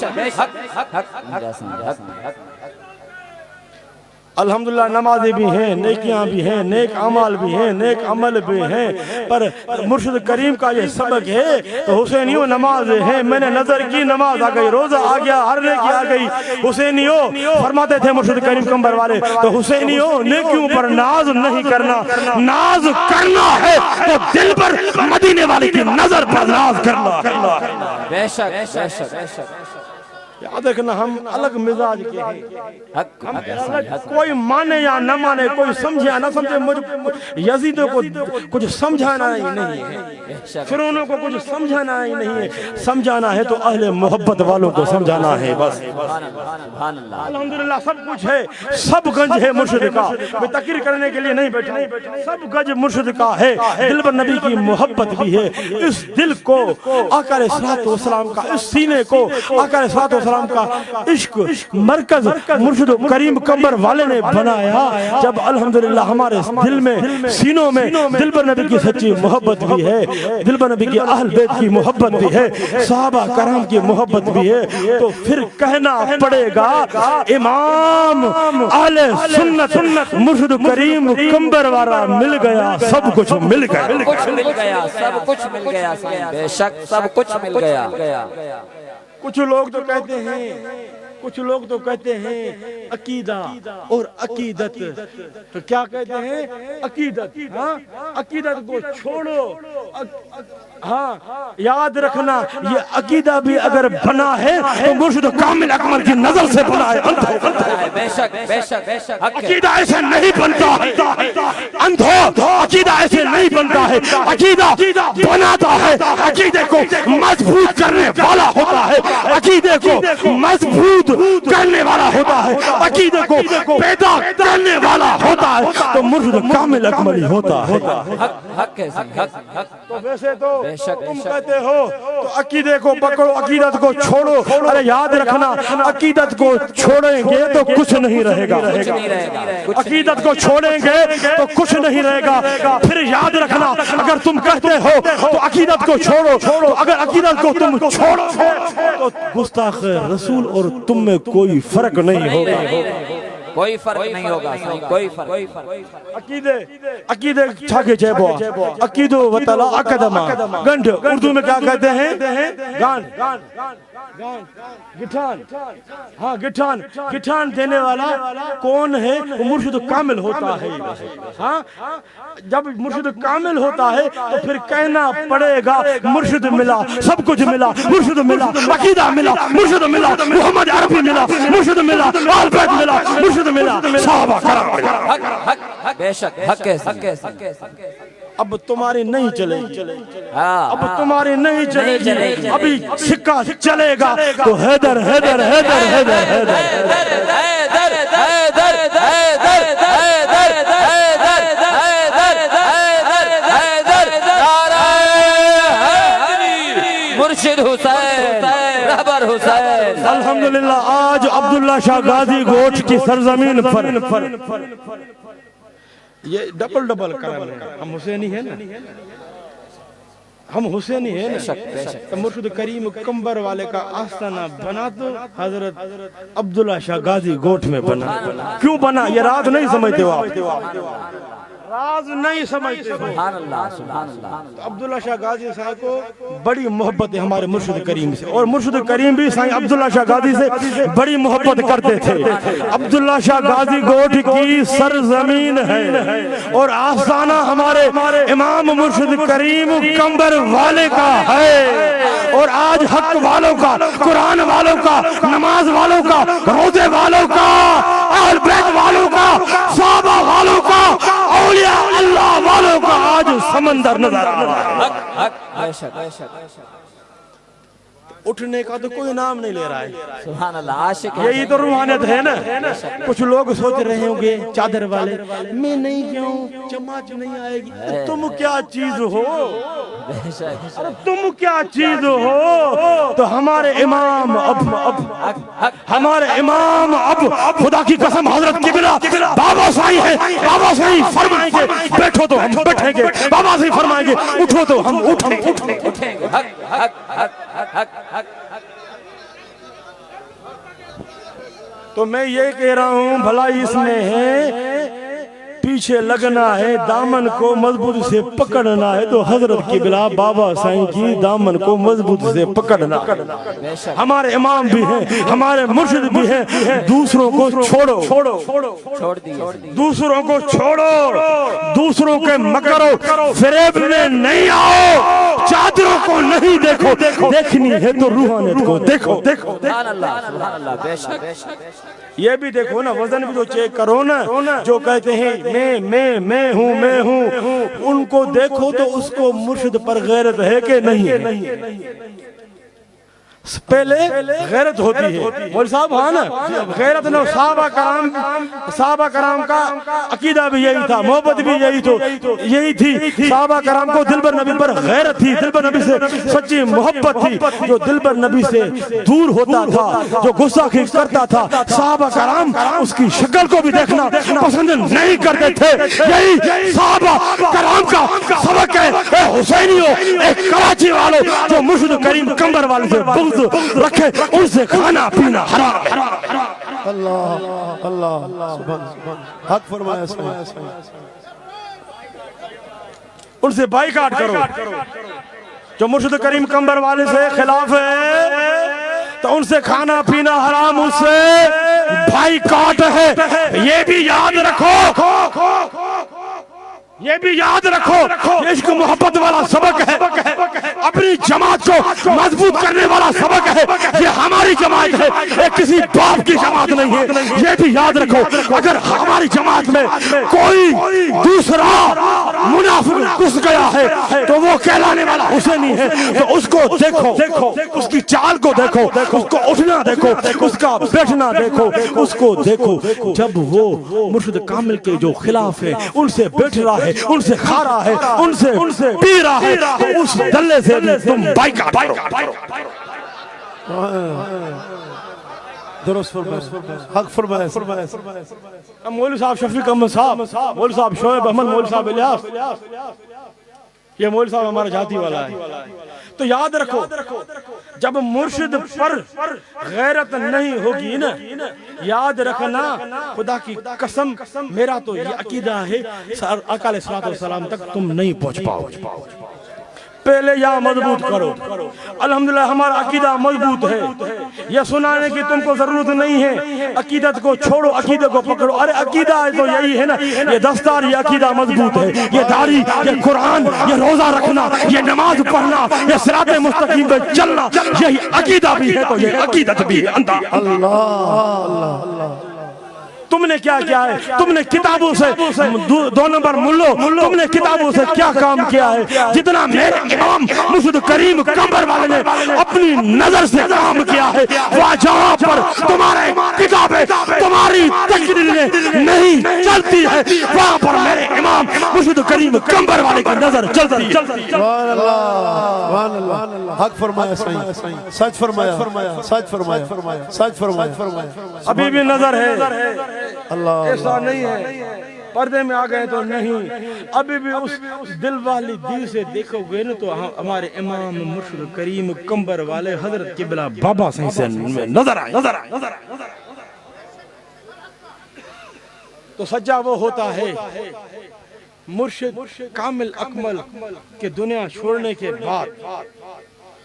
الحمدللہ نمازیں بھی ہیں، نیکیاں بھی ہیں، نیک عمل بھی ہیں، نیک عمل بھی ہیں، پر مرشد کریم کا یہ سبق ہے تو حسینیوں نمازیں ہیں، میں نے نظر کی نماز آ گئی، روزہ آ گیا، ہر نیکی آ گئی۔ حسینیوں فرماتے تھے مرشد کریم کمبر والے، تو حسینیوں نیکیوں پر ناز نہیں کرنا، ناز کرنا ہے تو دل پر مدینے والے کی نظر پر ناز کرنا۔ بے شک بے شک بے شک یاد رکھنا ہم الگ مزاج کے ہیں، حق حق کوئی مانے یا نہ مانے، کوئی سمجھے یا نہ سمجھے، مجھے یزیدوں کو کچھ سمجھانا ہی نہیں ہے، فرعونوں کو کچھ سمجھانا ہی نہیں ہے، سمجھانا ہے تو اہل محبت والوں کو سمجھانا ہے بس۔ الحمدللہ سب کچھ ہے، سب گنج ہے مرشد کا، میں تقریر کرنے کے لیے نہیں بیٹھا، سب گنج مرشد کا ہے، دل پر نبی کی محبت بھی ہے، اس دل کو آقا علیہ الصلوۃ والسلام کا، اس سینے کو آقا علیہ الصلوۃ والسلام کا عشق مرکز مرشد کریم کمبر والے نے بنایا۔ جب الحمدللہ ہمارے دل میں، سینوں میں دل پر نبی کی سچی محبت بھی ہے، دل پر نبی کی اہل بیت کی محبت بھی ہے، صحابہ کرام کی محبت بھی ہے، تو پھر کہنا پڑے گا امام اہل سنت مرشد کریم کمبر والا مل گیا، سب کچھ مل گیا، سب کچھ مل گیا، سب کچھ مل گیا، بے شک سب کچھ مل گیا۔ کچھ لوگ تو کہتے ہیں، کچھ لوگ تو کہتے ہیں عقیدہ اور عقیدت، تو کیا کہتے ہیں؟ عقیدت، ہاں عقیدت کو چھوڑو، ہاں یاد رکھنا یہ عقیدہ بھی اگر بنا ہے تو مرشد کامل اکمل کی نظر سے بنا ہے۔ بے شک بے شک بے شک عقیدہ ایسے نہیں بنتا ہے، اندھو عقیدہ ایسے نہیں بنتا ہے، عقیدہ بناتا ہے، عقیدے کو مضبوط کرنے والا ہوتا ہے، عقیدے کو مضبوط کرنے والا ہوتا ہے، عقیدے کو پیدا کرنے والا ہوتا ہے، تو مرشد کامل اکمل ہوتا ہے۔ حق ہے، حق تو ویسے تو تم کہتے ہو تو عقیدے کو پکڑو، عقیدت کو چھوڑو، ارے یاد رکھنا عقیدت کو چھوڑیں گے تو کچھ نہیں رہے گا، عقیدت کو چھوڑیں گے تو کچھ نہیں رہے گا۔ پھر یاد رکھنا اگر تم کہتے ہو تو عقیدت کو چھوڑو، تو اگر عقیدت کو تم چھوڑو تو گستاخ رسول اور تم میں کوئی فرق نہیں ہوگا، کوئی فرق نہیں ہوگا، کوئی فرق۔ عقیدے چھاکے چیبوا، عقیدو وطلا اکدما، گنڈ اردو میں کیا کہتے ہیں؟ گانڈ، گٹھان، ہاں گٹھان، گٹھان دینے والا کون ہے؟ وہ مرشد کامل ہوتا ہے۔ ہاں جب مرشد کامل ہوتا ہے تو پھر کہنا پڑے گا مرشد ملا، سب کچھ ملا، مرشد ملا، عقیدہ ملا، مرشد ملا، محمد عربی ملا، مرشد ملا، آل بیت ملا، مرشد ملا، صحابہ کرام ملا۔ بے شک حق ہے، حق ہے۔ اب تمہاری نہیں چلے گی، اب ہاں تمہاری نہیں چلے گی، ابھی سکہ چلے گا تو حیدر حیدر حیدر حیدر مرشد حسین، رہبر حسین۔ الحمدللہ آج عبداللہ شاہ غازی گوٹھ کی سرزمین پر یہ ڈبل کرم ہے، ہم حسینی ہیں نا، ہم حسینی ہیں نا، تو مرشد کریم کمبر والے کا آستانہ بنا تو حضرت عبداللہ شاہ غازی گوٹھ میں بنا۔ کیوں بنا؟ یہ راز نہیں سمجھتے ہو آپ، راز نہیں سمجھتے ہو۔ سبحان اللہ، سبحان اللہ۔ عبداللہ شاہ غازی صاحب کو بڑی محبت ہے ہمارے مرشد کریم سے، اور مرشد کریم بھی سائیں عبداللہ شاہ غازی سے بڑی محبت کرتے تھے۔ عبداللہ شاہ غازی گوٹھ کی سرزمین ہے اور آستانہ ہمارے امام مرشد کریم کمبر والے کا ہے، اور آج حق والوں کا، قرآن والوں کا، نماز والوں کا، روزے والوں کا، اہل بیت والوں کا، صحابہ والوں کا، اولیاء اللہ والوں کا آج سمندر نظر آ رہا ہے۔ اٹھنے کا تو کوئی نام نہیں لے رہا ہے، سبحان اللہ، عاشق ہے۔ یہی تو روحانیت ہے نا۔ کچھ لوگ سوچ رہے ہوں گے چادر والے، میں نہیں کیوں جماعت نہیں آئے گی، تم کیا چیز ہو، تم کیا چیز ہو؟ تو ہمارے امام ہمارے امام اب خدا کی قسم حضرت قبلہ بابا سائی ہے، بابا سائی فرمائیں گے بیٹھو تو ہم بیٹھیں گے، بابا سائی فرمائیں گے اٹھو تو ہم اٹھیں گے۔ تو تو میں یہ کہہ رہا ہوں بھلا اس میں ہے پیچھے لگنا ہے دامن کو مضبوط سے پکڑنا ہے تو حضرت قبلہ بابا سائیں کی دامن کو مضبوط سے پکڑنا ہمارے امام بھی ہیں ہمارے مرشد بھی ہیں دوسروں کو چھوڑو دوسروں کو چھوڑو دوسروں کے مکر و فریب میں نہیں آؤ چادروں کو نہیں دیکھو دیکھنی ہے تو روحانیت کو دیکھو سبحان اللہ بے شک یہ بھی دیکھو نا وزن بھی تو چیک کرو نا جو کہتے ہیں میں ہوں ان کو دیکھو تو اس کو مرشد پر غیرت ہے کہ نہیں پہلے غیرت ہوتی ہے مول صاحب ہاں نا غیرت نہ صحابہ کرام کا عقیدہ بھی یہی تھا محبت بھی یہی تھی صحابہ کرام کو دل بر نبی پر غیرت تھی دل بر نبی سے سچی محبت تھی جو دل بر نبی سے دور ہوتا تھا جو غصہ کرتا تھا صحابہ کرام اس کی شکل کو بھی دیکھنا پسند نہیں کرتے تھے یہی صحابہ کرام کا سبق ہے اے حسینیوں اے کراچی والوں جو مرشد کریم کمبر والے سے بغض رکھے ان سے کھانا پینا حرام ہے اللہ اللہ سبحان حق فرمایا ان سے بائیکاٹ کرو جو مرشد کریم کمبر والے سے خلاف ہے تو ان سے کھانا پینا حرام اس سے بائیکاٹ ہے یہ بھی یاد رکھو یہ بھی یاد رکھو عشق محبت والا سبق ہے اپنی جماعت کو مضبوط کرنے والا سبق ہے یہ ہماری جماعت ہے یہ کسی باپ کی جماعت نہیں ہے یہ بھی یاد رکھو اگر ہماری جماعت میں کوئی دوسرا منافق گھس گیا ہے تو وہ کہلانے والا حسینی ہے تو اس کو دیکھو اس کی چال کو دیکھو اس کو اٹھنا دیکھو اس کا بیٹھنا دیکھو اس کو دیکھو جب وہ مرشد کامل کے جو خلاف ہے ان سے بیٹھ رہا ہے ان سے کھا رہا ہے ان سے پی رہا ہے تو اس دلے سے بھی تم بائیکاٹ کرو درست فرمایا حق فرمایا مولوی صاحب شفیق احمد صاحب مولوی صاحب شعیب احمد مولوی صاحب الیاس یہ مولوی صاحب ہمارا جاتی والا ہے تو یاد رکھو جب مرشد پر غیرت نہیں ہوگی نا یاد رکھنا خدا کی قسم میرا تو یہ عقیدہ ہے آقا علیہ الصلوۃ والسلام تک تم نہیں پہنچ پاؤ پہلے یا مضبوط کرو الحمدللہ ہمارا عقیدہ مضبوط ہے یہ سنانے کی تم کو ضرورت نہیں ہے عقیدت کو چھوڑو عقیدہ کو پکڑو ارے عقیدہ تو یہی ہے نا یہ دستار یہ عقیدہ مضبوط ہے یہ داڑھی یہ قرآن یہ روزہ رکھنا یہ نماز پڑھنا یہ صراط مستقیم پہ چلنا یہی عقیدہ بھی ہے تو یہ عقیدت بھی ہے اللہ تم نے کیا کیا ہے تم نے کتابوں سے دو نمبر ملو تم نے کتابوں سے کیا کام کیا ہے جتنا میرے امام مرشد کریم کمبر والے نے اپنی نظر سے کام کیا ہے وہ جہاں پر تمہارے کتابیں تمہاری تقریریں نہیں چلتی ہے وہاں پر میرے امام مرشد کریم کمبر والے کی نظر چلتی ہے سبحان اللہ حق فرمایا سچ فرمایا سچ فرمایا سچ فرمایا ابھی بھی نظر ہے اللہ ایسا نہیں ہے پردے میں آ گئے تو نہیں ابھی بھی اس دل والی دل سے دیکھو گے نا تو ہمارے امام مرشد کریم کمبر والے حضرت قبلہ بابا سائیں سے نظر آئے تو سجا وہ ہوتا ہے مرشد کامل اکمل کے دنیا چھوڑنے کے بعد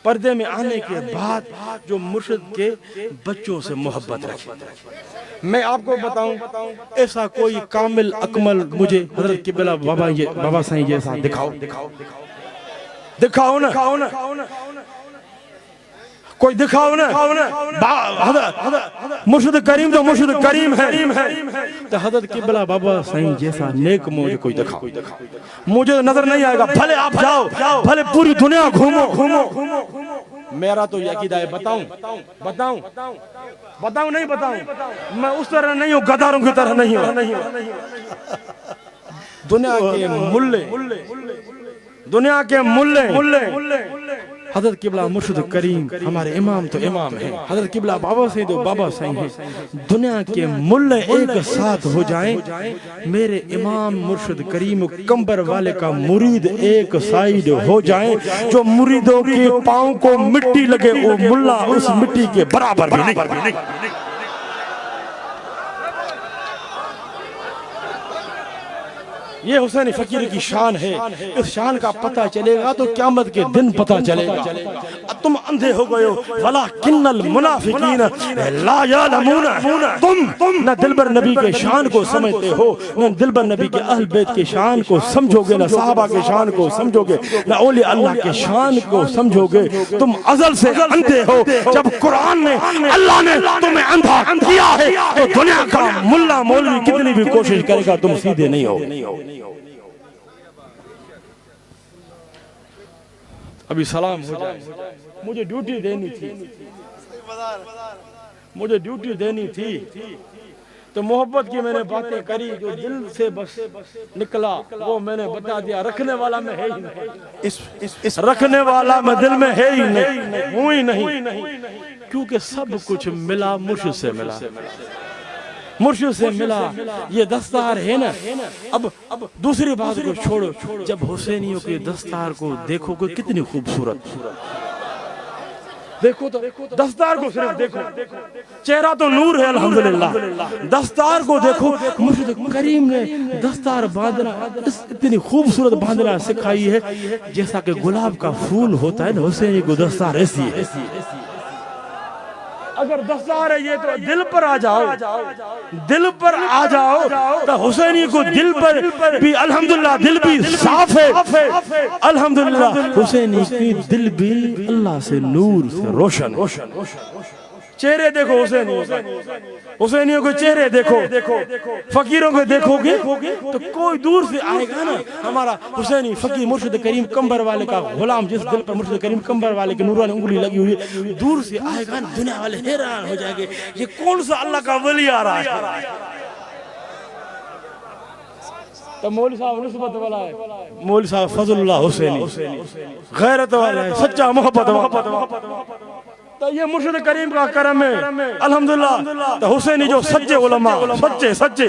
پردے میں آنے کے بعد جو مرشد کے بچوں سے محبت رکھے میں آپ کو بتاؤں ایسا کوئی کامل اکمل مجھے حضرت قبلہ بابا سائیں جیسا دکھاؤ نا کوئی دکھاؤ نا مرشد کریم تو مرشد کریم ہے تو حضرت قبلہ بابا سائیں جیسا نیک مجھے کوئی دکھاؤ مجھے نظر نہیں آئے گا بھلے آپ جاؤ بھلے پوری دنیا گھومو میرا تو یہ عقیدہ ہے بتاؤں نہیں بتاؤں میں اس طرح نہیں ہوں گداروں کی طرح نہیں ہوں دنیا کے ملے حضرت قبلہ مرشد کریم ہمارے امام تو امام ہیں حضرت قبلہ بابا سائیں تو بابا سائیں ہیں دنیا کے ملے ایک ساتھ ہو جائیں میرے امام مرشد کریم کمبر والے کا مرید ایک سائیڈ ہو جائیں جو مریدوں کے پاؤں کو مٹی لگے وہ ملا اس مٹی کے برابر بھی نہیں یہ حسین فقیر کی شان ہے، اس شان کا پتہ چلے گا تو قیامت کے دن پتہ چلے گا۔ تم اندھے ہو گئے ہو، وَلَكِنَّ الْمُنَافِقِينَ لَا يَعْلَمُونَ، تم نہ دلبر نبی کے شان کو سمجھتے ہو، نہ دلبر نبی کے اہل بیت کے شان کو سمجھو گے، نہ صحابہ کے شان کو سمجھو گے، نہ اولیاء اللہ کے شان کو سمجھو گے۔ تم ازل سے اندھے ہو، جب قرآن نے اللہ نے تمہیں اندھا کیا ہے تو دنیا کا ملا مولوی کتنی بھی کوشش کرے گا تم سیدھے نہیں ہو۔ ابھی سلام ہو جائے، مجھے ڈیوٹی دینی تھی، مجھے ڈیوٹی دینی تھی، تو محبت کی میں نے باتیں کری، جو دل سے بس نکلا وہ میں نے بتا دیا۔ رکھنے والا میں ہے ہی نہیں، رکھنے والا میں دل میں ہے ہی نہیں، ہوں ہی نہیں، کیونکہ سب کچھ ملا مرشد سے ملا، مرشد سے ملا۔ یہ دستار ہے نا، اب دوسری بات کو چھوڑو، جب حسینیوں کے دستار کو دیکھو کہ کتنی خوبصورت، دیکھو تو دستار کو صرف دیکھو، چہرہ تو نور ہے الحمدللہ، دستار کو دیکھو۔ مرشد کریم نے دستار باندھنا اتنی خوبصورت باندھنا سکھائی ہے، جیسا کہ گلاب کا پھول ہوتا ہے نا، حسینی کو دستار ایسی ہے۔ اگر دستار ہے یہ تو دل پر آ جاؤ، دل پر آ جاؤ تو حسینی کو دل پر بھی الحمدللہ دل بھی صاف ہے، الحمدللہ حسینی کی دل بھی اللہ سے نور سے روشن۔ چہرے دیکھو حسینیوں کو، چہرے دیکھو، فقیروں کو دیکھو گے تو کوئی دور سے آئے گا نا، ہمارا حسینی فقیر مرشد کریم کمبر والے کا غلام، جس دل پر مرشد کریم کمبر والے کی نورانی انگلی لگی ہوئی ہے، دور سے آئے گا نا، دنیا والے حیران ہو جائیں گے، یہ کون سا اللہ کا ولی آ رہا ہے؟ تو مولوی صاحب نسبت والا ہے، مولوی صاحب فضل اللہ حسینی غیرت والا ہے، سچا محبت والا۔ تو یہ مرشد کریم کا کرم ہے الحمدللہ۔ تو حسینی جو سچے علماء، سچے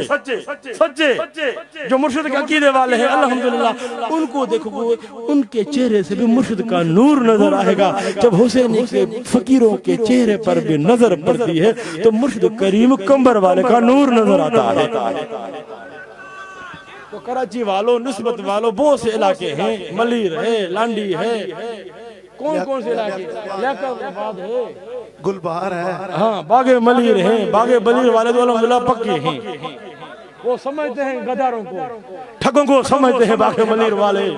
جو مرشد کے عقیدے والے ہیں الحمدللہ، ان کو دیکھو، ان کے چہرے سے بھی مرشد کا نور نظر آئے گا۔ جب حسینی کے فقیروں کے چہرے پر بھی نظر پڑتی ہے تو مرشد کریم کمبر والے کا نور نظر آتا ہے۔ تو کراچی والوں، نسبت والوں، بہت سے علاقے ہیں، ملیر ہے، لانڈی ہے، کون سے علاقے، لیاقت آباد ہے، گلبہار ہے، ہاں باغ ملیر ہیں، باغ ملیر والے تو الحمدللہ پکے ہیں، وہ سمجھتے ہیں غداروں کو، ٹھگوں کو سمجھتے ہیں باغ ملیر والے،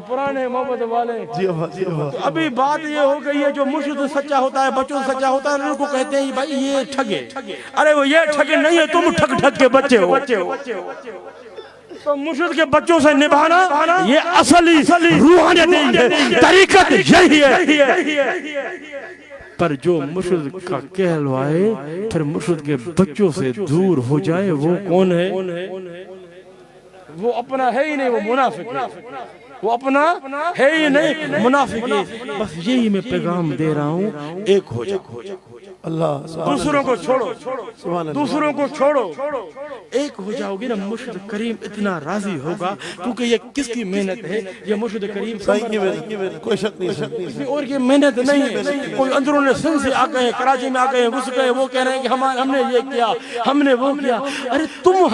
پرانے محبت والے۔ ابھی بات یہ ہو گئی ہے، جو مرشد سچا ہوتا ہے، بچوں سچا ہوتا ہے، ان کو کہتے ہیں بھائی یہ ٹھگے، ارے وہ یہ ٹھگے نہیں ہے، تم ٹھگ کے بچے ہو۔ تو مرشد کے بچوں سے نبھانا یہ اصلی روحانیت ہے، طریقت یہی ہے۔ پر جو مرشد کا کہلوائے پھر مرشد کے بچوں سے دور ہو جائے، وہ کون ہے؟ وہ اپنا ہے ہی نہیں، وہ منافق ہے، وہ اپنا ہے ہی نہیں، منافق ہے۔ بس یہی میں پیغام دے رہا ہوں، ایک ہو جاؤ، اللہ دوسروں کو چھوڑو، دوسروں کو چھوڑو، ایک ہو جاؤ گے نا، مرشد کریم اتنا راضی ہوگا، کیونکہ یہ کس کی محنت ہے؟ یہ مرشد کریم کوئی شک نہیں، اور یہ محنت نہیں ہے۔ کوئی اندرون سندھ سے آ گئے، کراچی میں آ گئے، گھس گئے، وہ کہہ رہے ہیں کہ ہم نے یہ کیا، ہم نے وہ کیا۔ ارے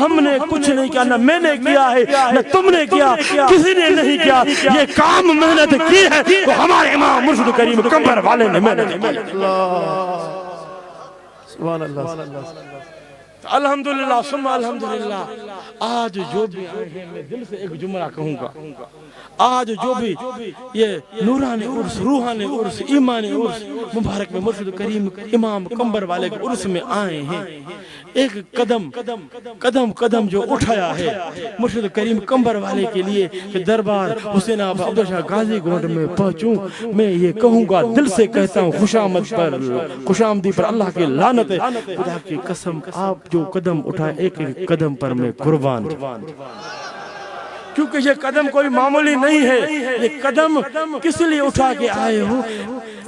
ہم نے کچھ نہیں کیا، نہ میں نے کیا ہے، نہ تم نے کیا، کسی نے نہیں کیا، یہ کام محنت کی ہے تو ہمارے امام مرشد کریم کمبر والے نے محنت کی۔ سبحان اللہ، الحمدللہ ثم الحمدللہ۔ آج جو بھی آئے ہیں، میں دل سے ایک جملہ کہوں گا، آج جو بھی یہ نورانی عرس، روحانی عرس، ایمانی عرس مبارک میں مرشد کریم امام کمبر والے کے عرس میں آئے ہیں، ایک قدم جو اٹھایا ہے مرشد کریم کمبر والے کے لیے کہ دربار حسین آبا عبدالشاہ غازی گونڈ میں پہنچوں، میں یہ کہوں گا، دل سے کہتا ہوں، خوش آمد پر، خوش آمدی پر اللہ کی لعنت ہے، خدا کی قسم آپ جو قدم اٹھائے، ایک ایک قدم پر میں قربان، کیونکہ یہ قدم کوئی معمولی نہیں ہے، یہ قدم کس لیے اٹھا کے آئے ہو؟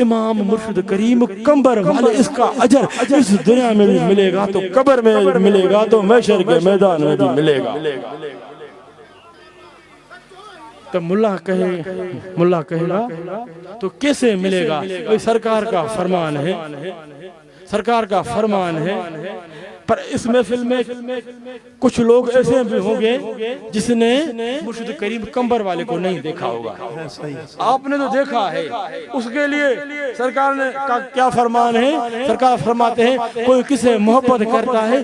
امام مرشد کریم کمبر والے، اس کا اجر اس دنیا میں بھی ملے گا تو قبر میں ملے گا تو محشر کے میدان میں بھی ملے گا۔ تو ملا کہے گا تو کیسے ملے گا؟ سرکار کا فرمان ہے، سرکار کا فرمان ہے، پر اس محفل میں کچھ لوگ ایسے بھی ہوں گے جس نے مرشد کریم کمبر والے کو نہیں دیکھا ہوگا. آپ نے تو دیکھا ہے. اس کے لیے سرکار نے کیا فرمان ہے؟ سرکار فرماتے ہیں کوئی کسے محبت کرتا ہے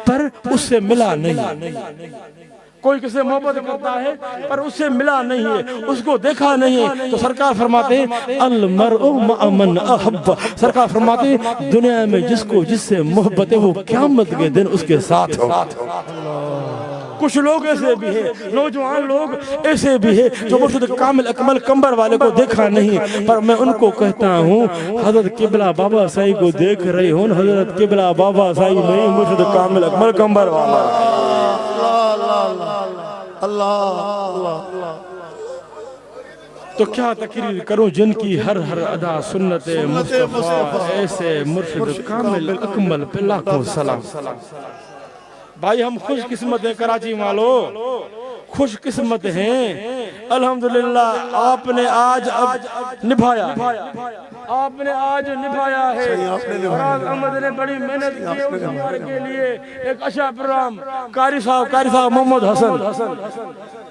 پر اس سے ملا نہیں. کوئی کسے محبت کرتا ہے پر اس سے ملا نہیں ہے, اس کو دیکھا نہیں ہے. تو سرکار فرماتے ہیں المرء مع من احب. سرکار فرماتے ہیں دنیا میں جس کو جس سے محبت ہے وہ قیامت کے دن اس کے ساتھ ہو. کچھ لوگ ایسے بھی ہیں, نوجوان لوگ ایسے بھی ہیں جو مرشد کامل اکمل کمبر والے کو دیکھا نہیں, پر میں ان کو کہتا ہوں حضرت قبلہ بابا سائی کو دیکھ رہے ہوں. حضرت قبلہ بابا سائی نہیں, مرشد کامل اکمل کمبر والا. اللہ تو کیا تقریر کروں جن کی ہر ہر ادا سنت مصطفیٰ, ایسے مرشد کامل اکمل پہ لاکھوں سلام. بھائی ہم خوش قسمت ہیں کراچی والو, خوش قسمت ہیں الحمدللہ. آپ نے آج نبھایا, آپ نے آج نبھایا ہے. فراز احمد نے بڑی محنت کی ہے اس یار کے لیے. ایک اچھا پروگرام قاری صاحب محمد حسن,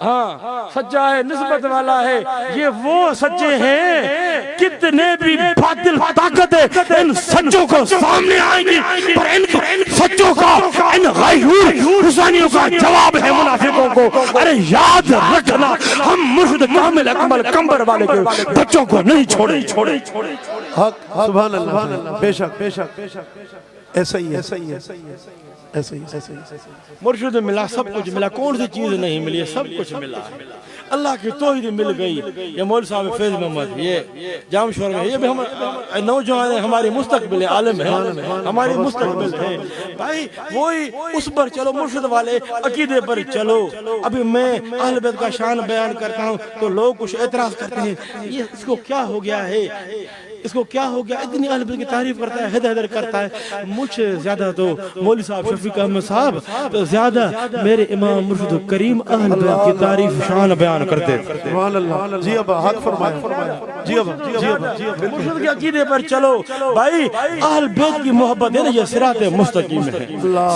ہاں سچا ہے, نسبت والا ہے. یہ وہ سچے ہیں کتنے بھی باطل طاقت ہے ان سچوں کو سامنے آئیں گی, پر ان سچوں کا ان غیور حسینیوں کا جواب ہے منافقوں کو. ارے یاد رکھنا ہم مرشد کامل اکمل کمبر والے کے بچوں کو نہیں چھوڑے. حق سبحان اللہ, بے شک ایسا ہی ہے. مرشد ملا, سب کچھ ملا. کون سی چیز نہیں ملی؟ سب کچھ ملا. اللہ کی توحید مل گئی. یہ مول صاحب فیض محمد, یہ جام شور میں, یہ بھی ہم نوجوان ہیں, ہماری مستقبل عالم ہے, ہماری مستقبل ہے. بھائی وہی اس پر چلو, مرشد والے عقیدے پر چلو. ابھی میں اہل بیت کا شان بیان کرتا ہوں تو لوگ کچھ اعتراض کرتے ہیں یہ اس کو کیا ہو گیا ہے, اس کو کیا ہو گیا, اتنی اہل بیت کی تعریف کرتا ہے, حیدر کرتا ہے. مجھ زیادہ تو مولوی صاحب شفیق احمد صاحب تو زیادہ میرے امام مرشد کریم اہل بیت کی تعریف شان بیان کرتے تھے. سبحان اللہ. جی ابا حق فرمایا. جی ابا مرشد کے عقیدے پر چلو. بھائی اہل بیت کی محبت ہے نا, یہ صراط مستقیم ہے,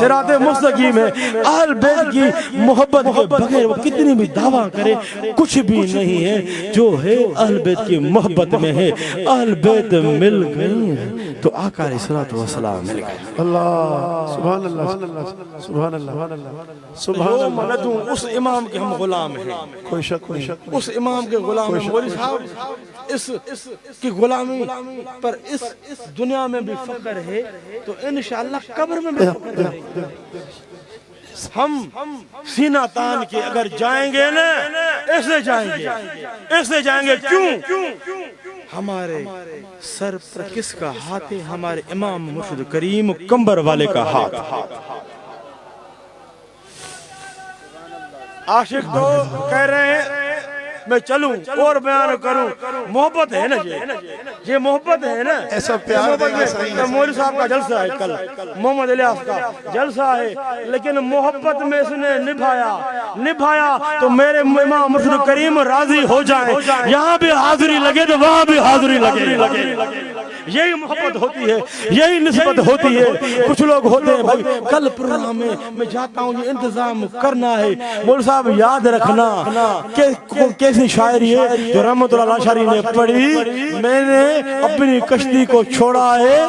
صراط مستقیم ہے. اہل بیت کی محبت کے بغیر وہ کتنی بھی دعویٰ کرے کچھ بھی نہیں ہے. جو ہے اہل بیت کی محبت میں ہے. اہل بیت مل گئی تو آقا علیہ الصلوۃ والسلام مل گئے. اللہ سبحان اللہ سبحان اللہ سبحان اللہ. اس امام کے ہم غلام ہیں, کوئی شک اس امام کے غلام ہیں. مولوی صاحب اس کی غلامی پر اس دنیا میں بھی فخر ہے تو انشاءاللہ قبر میں بھی فخر ہے. ہم سینہ تان کے اگر جائیں گے نا, ایسے جائیں گے. کیوں؟ ہمارے سر پر کس کا ہاتھ ہے؟ ہمارے امام مرشد کریم کمبر والے کا ہاتھ. عاشق تو کہہ رہے ہیں میں چلوں اور بیان کروں. محبت ہے نا, یہ محبت ہے نا, ایسا پیار دینا صحیح ہے. مولوی صاحب کا جلسہ ہے کل, محمد الیاس کا جلسہ ہے, لیکن محبت میں اس نے نبھایا تو میرے امام مرشد کریم راضی ہو جائیں. یہاں بھی حاضری لگے تو وہاں بھی حاضری لگے. یہی محبت ہوتی ہے, یہی نسبت ہوتی ہے. کچھ لوگ ہوتے ہیں بھائی کل پروگرام میں جاتا ہوں, یہ انتظام کرنا ہے. مولوی صاحب یاد رکھنا کیسی شاعری ہے جو رحمت اللہ شاعری نے پڑھی, میں نے اپنی کشتی کو چھوڑا ہے,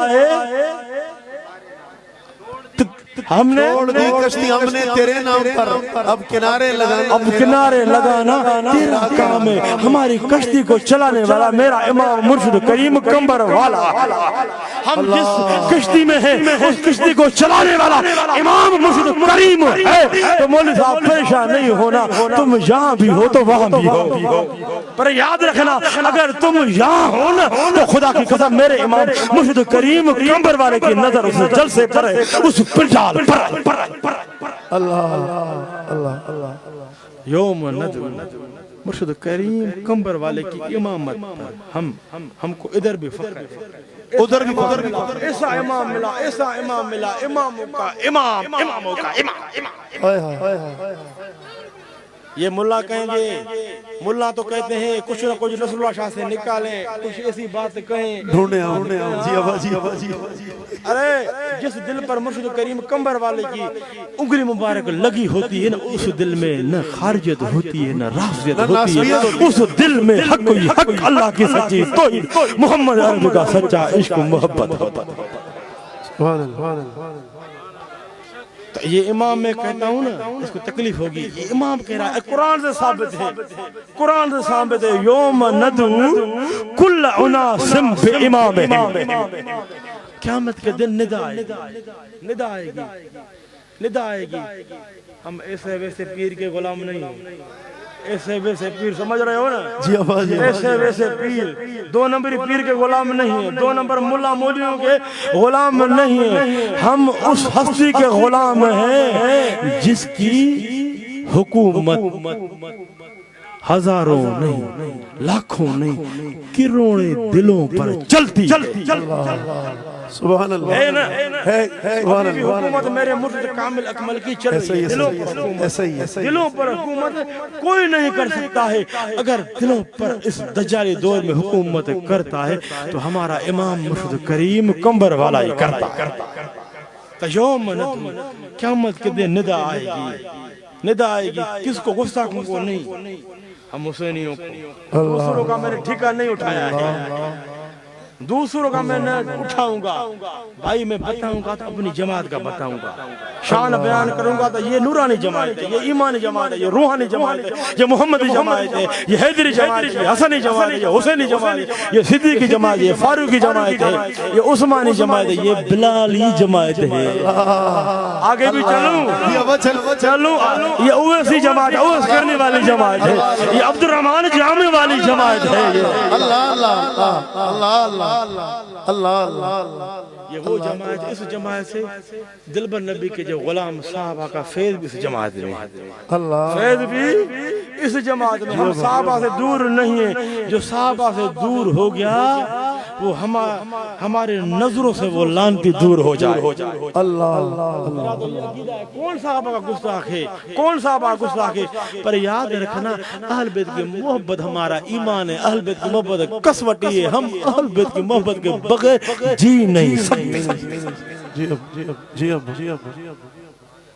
ہم نے چھوڑ دی کشتی ہم نے تیرے نام پر, اب کنارے لگانا تیرا کام ہے. ہماری کشتی کو چلانے والا میرا امام مرشد کریم کمبر والا. ہم جس کشتی میں ہیں اس کشتی کو چلانے والا امام مرشد کریم ہے. تو مولوی صاحب پریشان نہیں ہونا, تم یہاں بھی ہو تو وہاں بھی ہو. پر یاد رکھنا اگر تم یہاں ہو نا تو خدا کی قسم میرے امام مرشد کریم کمبر والے کی نظر اس جلسے پر ہے, اس پنڈال پر. اللہ یوم ندعو مرشد کریم کمبر والے کی امامت پر ہم کو ادھر بھی فخر ہے, ادھر بھی فخر. ایسا امام ملا, اماموں کا امام. یہ ملا کہیں گے، ملا تو کہتے ہیں کچھ نہ کچھ نصر اللہ شاہ سے نکالیں، کچھ ایسی بات کہیں ڈھونڈے آؤں جی ابا جی ابا جی ارے جس دل پر مرشد کریم کمبر والے کی انگلی مبارک لگی ہوتی ہے نا، اس دل میں نہ خارجت ہوتی ہے نہ رافضیت ہوتی ہے، اس دل میں حق ہی حق اللہ کی سچی توحید محمد عربی کا سچا عشق و محبت ہوتا ہے۔ سبحان اللہ۔ تو یہ امام میں کہتا ہوں نا، اس کو تکلیف ہوگی، یہ امام کہہ رہا ہے، قرآن سے ثابت ہے، قرآن سے ثابت ہے، یوم ندعو کل اناس بامامہم، قیامت کے دن ندا آئے گی، ندا آئے گی، ندا آئے گی۔ ہم ایسے ویسے پیر کے غلام نہیں ہیں، ایسے ویسے پیر سمجھ رہے ہو نا جی ابا جی ایسے ویسے پیر، دو نمبری پیر کے غلام نہیں ہیں، دو نمبر ملا مولویوں کے غلام نہیں ہیں، ہم اس ہستی کے غلام ہیں جس کی حکومت ہزاروں نہیں، لاکھوں نہیں، کروڑوں دلوں پر چلتی سبحان اللہ ہے نا۔ سبحان ابھی اللہ حکومت میرے مرشد کامل اکمل کی چل رہی ہے، دلوں پر حکومت، دلوں پر حکومت کوئی نہیں کر سکتا ہے۔ اگر دلوں پر اس دجالی دور میں حکومت کرتا ہے تو ہمارا امام مرشد کریم کمبر والا ہی کرتا۔ تو یوم ندعو، قیامت کے دن ندا آئے گی، ندا آئے گی، کس کو؟ گستاخوں کو نہیں، ہم حسینیوں کو۔ دوسروں کا میں نے ٹھیکہ نہیں اٹھایا ہے، دوسروں کا میں نہ اٹھاؤں گا، بھائی میں بتاؤں گا تو اپنی جماعت کا بتاؤں گا، شان بیان کروں گا تو یہ نورانی جماعت ہے، یہ ایمانی جماعت ہے، یہ روحانی جماعت ہے، یہ محمدی جماعت ہے، یہ حیدری جماعت ہے، یہ حسنی جماعت ہے، یہ حسینی جماعت ہے، یہ صدیقی جماعت ہے، یہ فاروقی جماعت ہے، یہ عثمانی جماعت ہے، یہ بلالی جماعت ہے۔ آگے بھی چلوں، یہ اویسی جماعت ہے، اویس کرنے والی جماعت ہے، یہ عبد الرحمن جامع والی جماعت ہے، اللہ اللہ اللہ اللہ اللہ، یہ وہ جماعت، اس جماعت سے دلبر نبی کے جو غلام صحابہ کا فیض بھی اس جماعت میں، اللہ فیض بھی اس جماعت میں۔ ہم صحابہ سے دور نہیں ہیں، جو صحابہ سے دور ہو گیا وہ ہمارے نظروں سے وہ لانتی دور ہو جائے۔ اللہ کون صحابہ کا گستاخ ہے، کون صحابہ کا گستاخ ہے؟ پر یاد رکھنا اہل بیت کی محبت ہمارا ایمان ہے، اہل بیت کی محبت کسوٹی ہے، ہم اہل بیت کی محبت کے بغیر جی نہیں سکتے۔ جی اب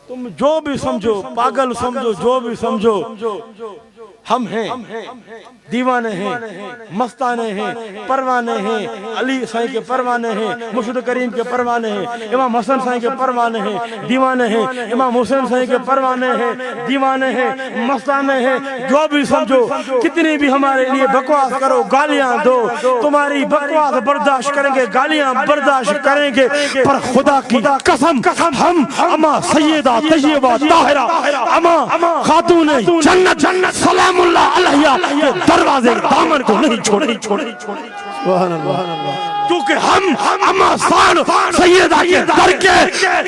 تم جو بھی سمجھو، پاگل سمجھو، جو بھی سمجھو، ہم ہیں، دیوانے ہیں، مستانے ہیں، پروانے ہیں، علی سائیں کے پروانے ہیں، مرشد کریم کے پروانے ہیں، امام حسن سائیں کے پروانے ہیں، دیوانے ہیں، امام حسین سائیں کے پروانے ہیں، دیوانے ہیں، مستانے ہیں، جو بھی سمجھو، کتنی بھی ہمارے لیے بکواس کرو، گالیاں دو، تمہاری بکواس برداشت کریں گے، گالیاں برداشت کریں گے، پر خدا کی قسم ہم اما سیدہ طیبہ طاہرہ اما خاتون جنت سلام اللہ علیہ کے دروازے دامن کو نہیں چھوڑے، سبحان اللہ، کیونکہ ہم اما سیدہ کے در کے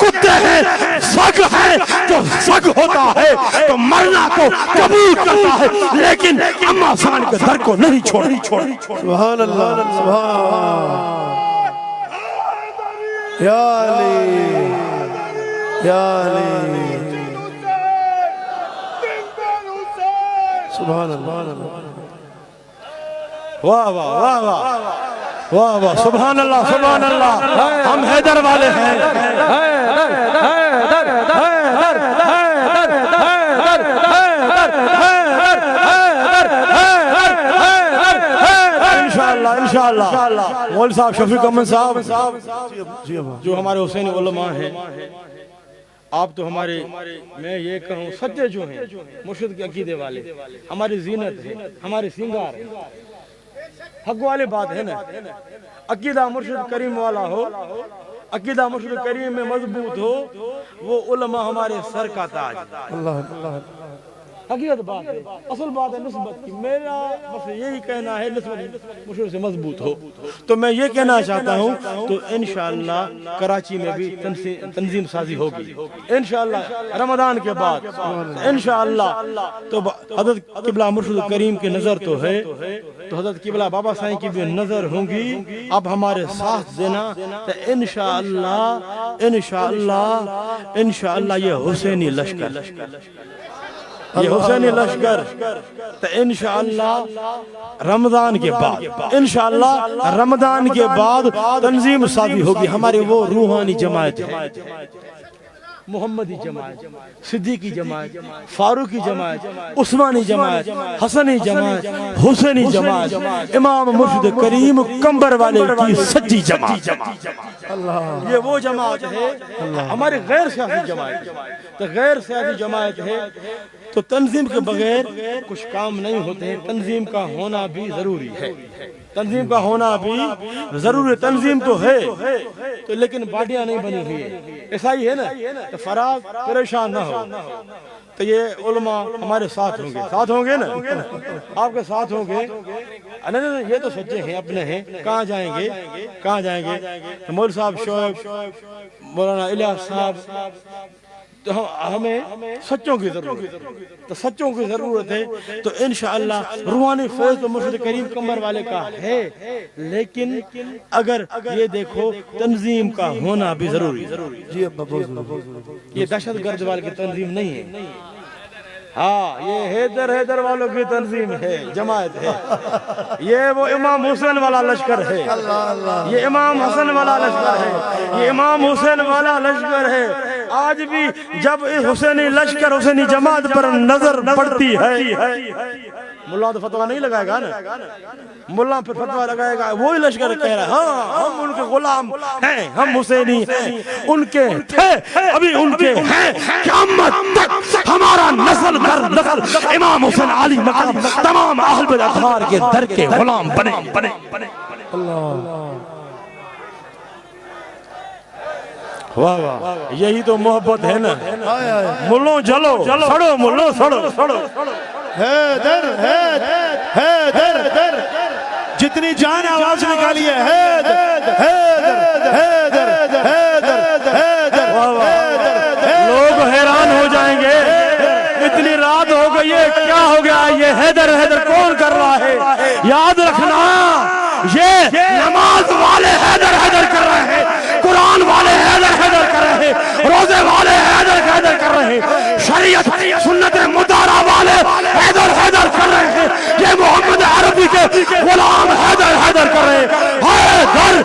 کتے ہیں، سگ ہے جو سگ ہوتا ہے تو مرنا کو قبول کرتا ہے، لیکن اما سان کے در کو نہیں چھوڑے۔ سبحان اللہ، سبحان یا علی یا علی، سبحان اللہ، واہ واہ واہ واہ واہ واہ، سبحان اللہ سبحان اللہ، ہم حیدر والے ہیں، انشاءاللہ مول صاحب شفیق احمد صاحب جو ہمارے حسینی علماء ہیں، آپ تو ہمارے، میں یہ کہوں سچے جو ہیں، مرشد کے عقیدے والے، ہماری زینت ہے، ہماری سنگار ہے، حق والی بات ہے نا۔ عقیدہ مرشد کریم والا ہو، عقیدہ مرشد کریم میں مضبوط ہو، وہ علماء ہمارے سر کا تاج۔ حقیقت بات ہے، اصل بات ہے نسبت کی، میرا بس یہی کہنا ہے نسبت مرشد سے مضبوط ہو۔ تو میں یہ کہنا چاہتا ہوں تو انشاءاللہ کراچی میں بھی تنظیم سازی ہوگی انشاءاللہ رمضان کے بعد انشاءاللہ۔ تو حضرت قبلہ مرشد کریم کی نظر تو ہے، تو حضرت قبلہ بابا سائیں کی بھی نظر ہوں گی، اب ہمارے ساتھ دینا تو انشاءاللہ انشاءاللہ انشاءاللہ یہ حسینی لشکر یہ حسینی لشکر تو انشاءاللہ رمضان کے بعد انشاءاللہ رمضان کے بعد تنظیم سازی ہوگی. ہماری وہ روحانی جماعت ہے، محمدی جماعت، صدیقی جماعت، فاروقی جماعت، عثمانی جماعت، حسنی جماعت، حسینی جماعت، امام مرشد کریم کمبر والے کی سچی جماعت. یہ وہ جماعت ہے ہماری غیر سیاسی جماعت. تو غیر سیاسی جماعت ہے تو تنظیم کے بغیر کچھ کام نہیں ہوتے. تنظیم کا ہونا بھی ضروری ہے، تنظیم کا ہونا بھی ضروری. تنظیم تو ہے تو لیکن باڈیاں نہیں بنی ہوئی ہے. ایسا ہی ہے نا، تو فراغ پریشان نہ ہو. تو یہ علماء ہمارے ساتھ ہوں گے نا، آپ کے ساتھ ہوں گے. نہیں یہ تو سچے ہیں، اپنے ہیں. کہاں جائیں گے؟ مول صاحب شعیب، مولانا الیاس صاحب. تو ہمیں سچوں کی ضرورت ہے، تو سچوں کی ضرورت ہے. تو انشاءاللہ روحانی فیض تو مرشد کریم کمبر والے کا ہے، لیکن اگر یہ دیکھو تنظیم کا ہونا بھی ضروری ہے. جی ابا یہ دہشت گرد والے کی تنظیم نہیں ہے. ہاں یہ حیدر والوں کی تنظیم ہے، جماعت ہے. یہ وہ امام حسین والا لشکر ہے، یہ امام حسن والا لشکر ہے، یہ امام حسین والا لشکر ہے. آج بھی جب حسینی لشکر حسینی جماعت پر نظر پڑتی ہے، ملا تو فتویٰ نہیں لگائے گا نا، ملا پھر فتویٰ لگائے گا. وہی لشکر کہہ رہا ہے ہاں ہم ان کے غلام ہیں، ہم حسینی ہیں. ان کے تھے، ابھی ان کے ہیں، قیامت تک ہمارا نسل در نسل امام حسین علی مقام تمام اہل بیت اطہار کے در کے غلام بنے. واہ واہ، یہی تو محبت ہے نا. ملوں جلو سڑو، ملوں سڑو. حیدر حیدر حیدر جتنی جان آواز نکالی ہے حیدر حیدر حیدر حیدر حیدر. لوگ حیران ہو جائیں گے، اتنی رات ہو گئی ہے، کیا ہو گیا؟ یہ حیدر کون کر رہا ہے؟ یاد رکھنا یہ نماز والے حیدر کر رہے ہیں، قرآن والے حیدر کر رہے ہیں، روزے والے حیدر کر رہے ہیں، شریعت سنت مطالعہ والے حیدر کر رہے ہیں. یہ محمد عربی کے غلام حیدر کر رہے ہیں. حیدر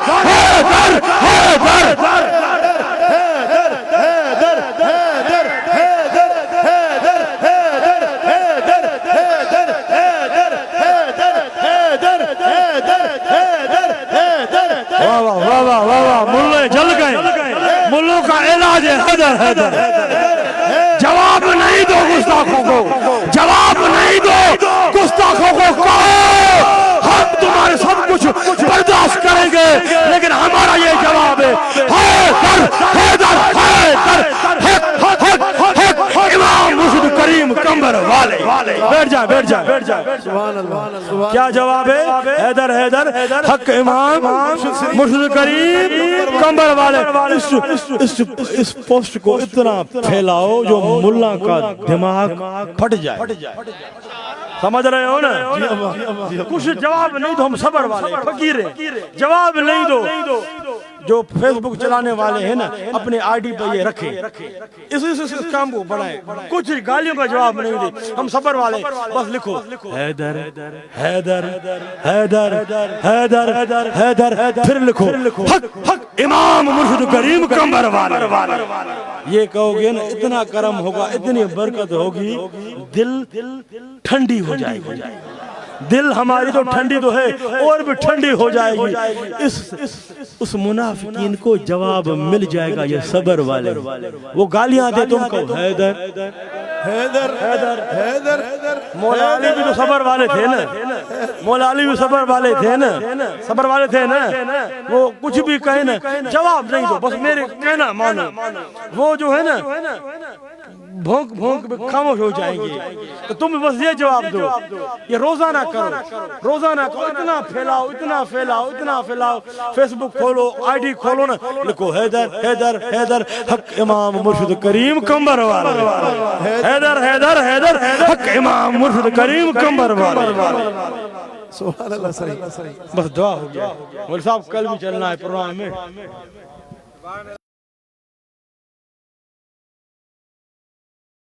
واہ ملے جل گئے. ملوں کا علاج ہے حیدر. جواب نہیں دو گستاخوں کو، جواب نہیں دو گستاخوں کو. کہو ہم تمہارے سب کچھ برداشت کریں گے، لیکن ہمارا یہ جواب ہے حیدر امام مرشد کریم کمبر والے. بیٹھ جائیں. سبحان اللہ. کیا جواب ہے؟ حیدر حق امام مرشد کریم کمبر والے. اس پوسٹ کو اتنا پھیلاؤ جو ملا کا دماغ پھٹ جائے. سمجھ رہے ہو نا؟ کچھ جواب نہیں دو، ہم صبر والے فقیر ہیں. جواب نہیں دو. جو فیس بک چلانے والے ہیں نا، اپنے آئی ڈی پہ یہ رکھیں، اس کام کو بڑھائیں. کچھ گالیوں کا جواب نہیں دے، ہم صبر والے. بس لکھو حیدر پھر لکھو حق امام مرشد کریم کمبر والے. یہ کہو گے نا، اتنا کرم ہوگا، اتنی برکت ہوگی، دل ٹھنڈی ہو جائے گی. دل ہماری تو ٹھنڈی تو ہے، اور بھی ٹھنڈی ہو جائے گی. اس منافقین کو جواب مل جائے گا. یہ صبر والے وہ گالیاں دے تم کو حیدر. مولا علی بھی تو صبر والے تھے نا، مولا علی بھی صبر والے تھے نا. وہ کچھ بھی کہے نا، جواب نہیں دو، بس میرے کہنا مانو. وہ جو ہے نا بھونک خاموش ہو جائیں گے. تو تم بس یہ جواب دو. یہ روزانہ کرو. اتنا پھیلاؤ. فیس بک کھولو، آئی ڈی کھولو نا، لکھو حیدر حق امام مرشد کریم کمبر والے. حیدر حق امام مرشد کریم کمبر والے. سبحان اللہ. صحیح. بس دعا ہو گیا. مول صاحب کل بھی چلنا ہے پروگرام میں.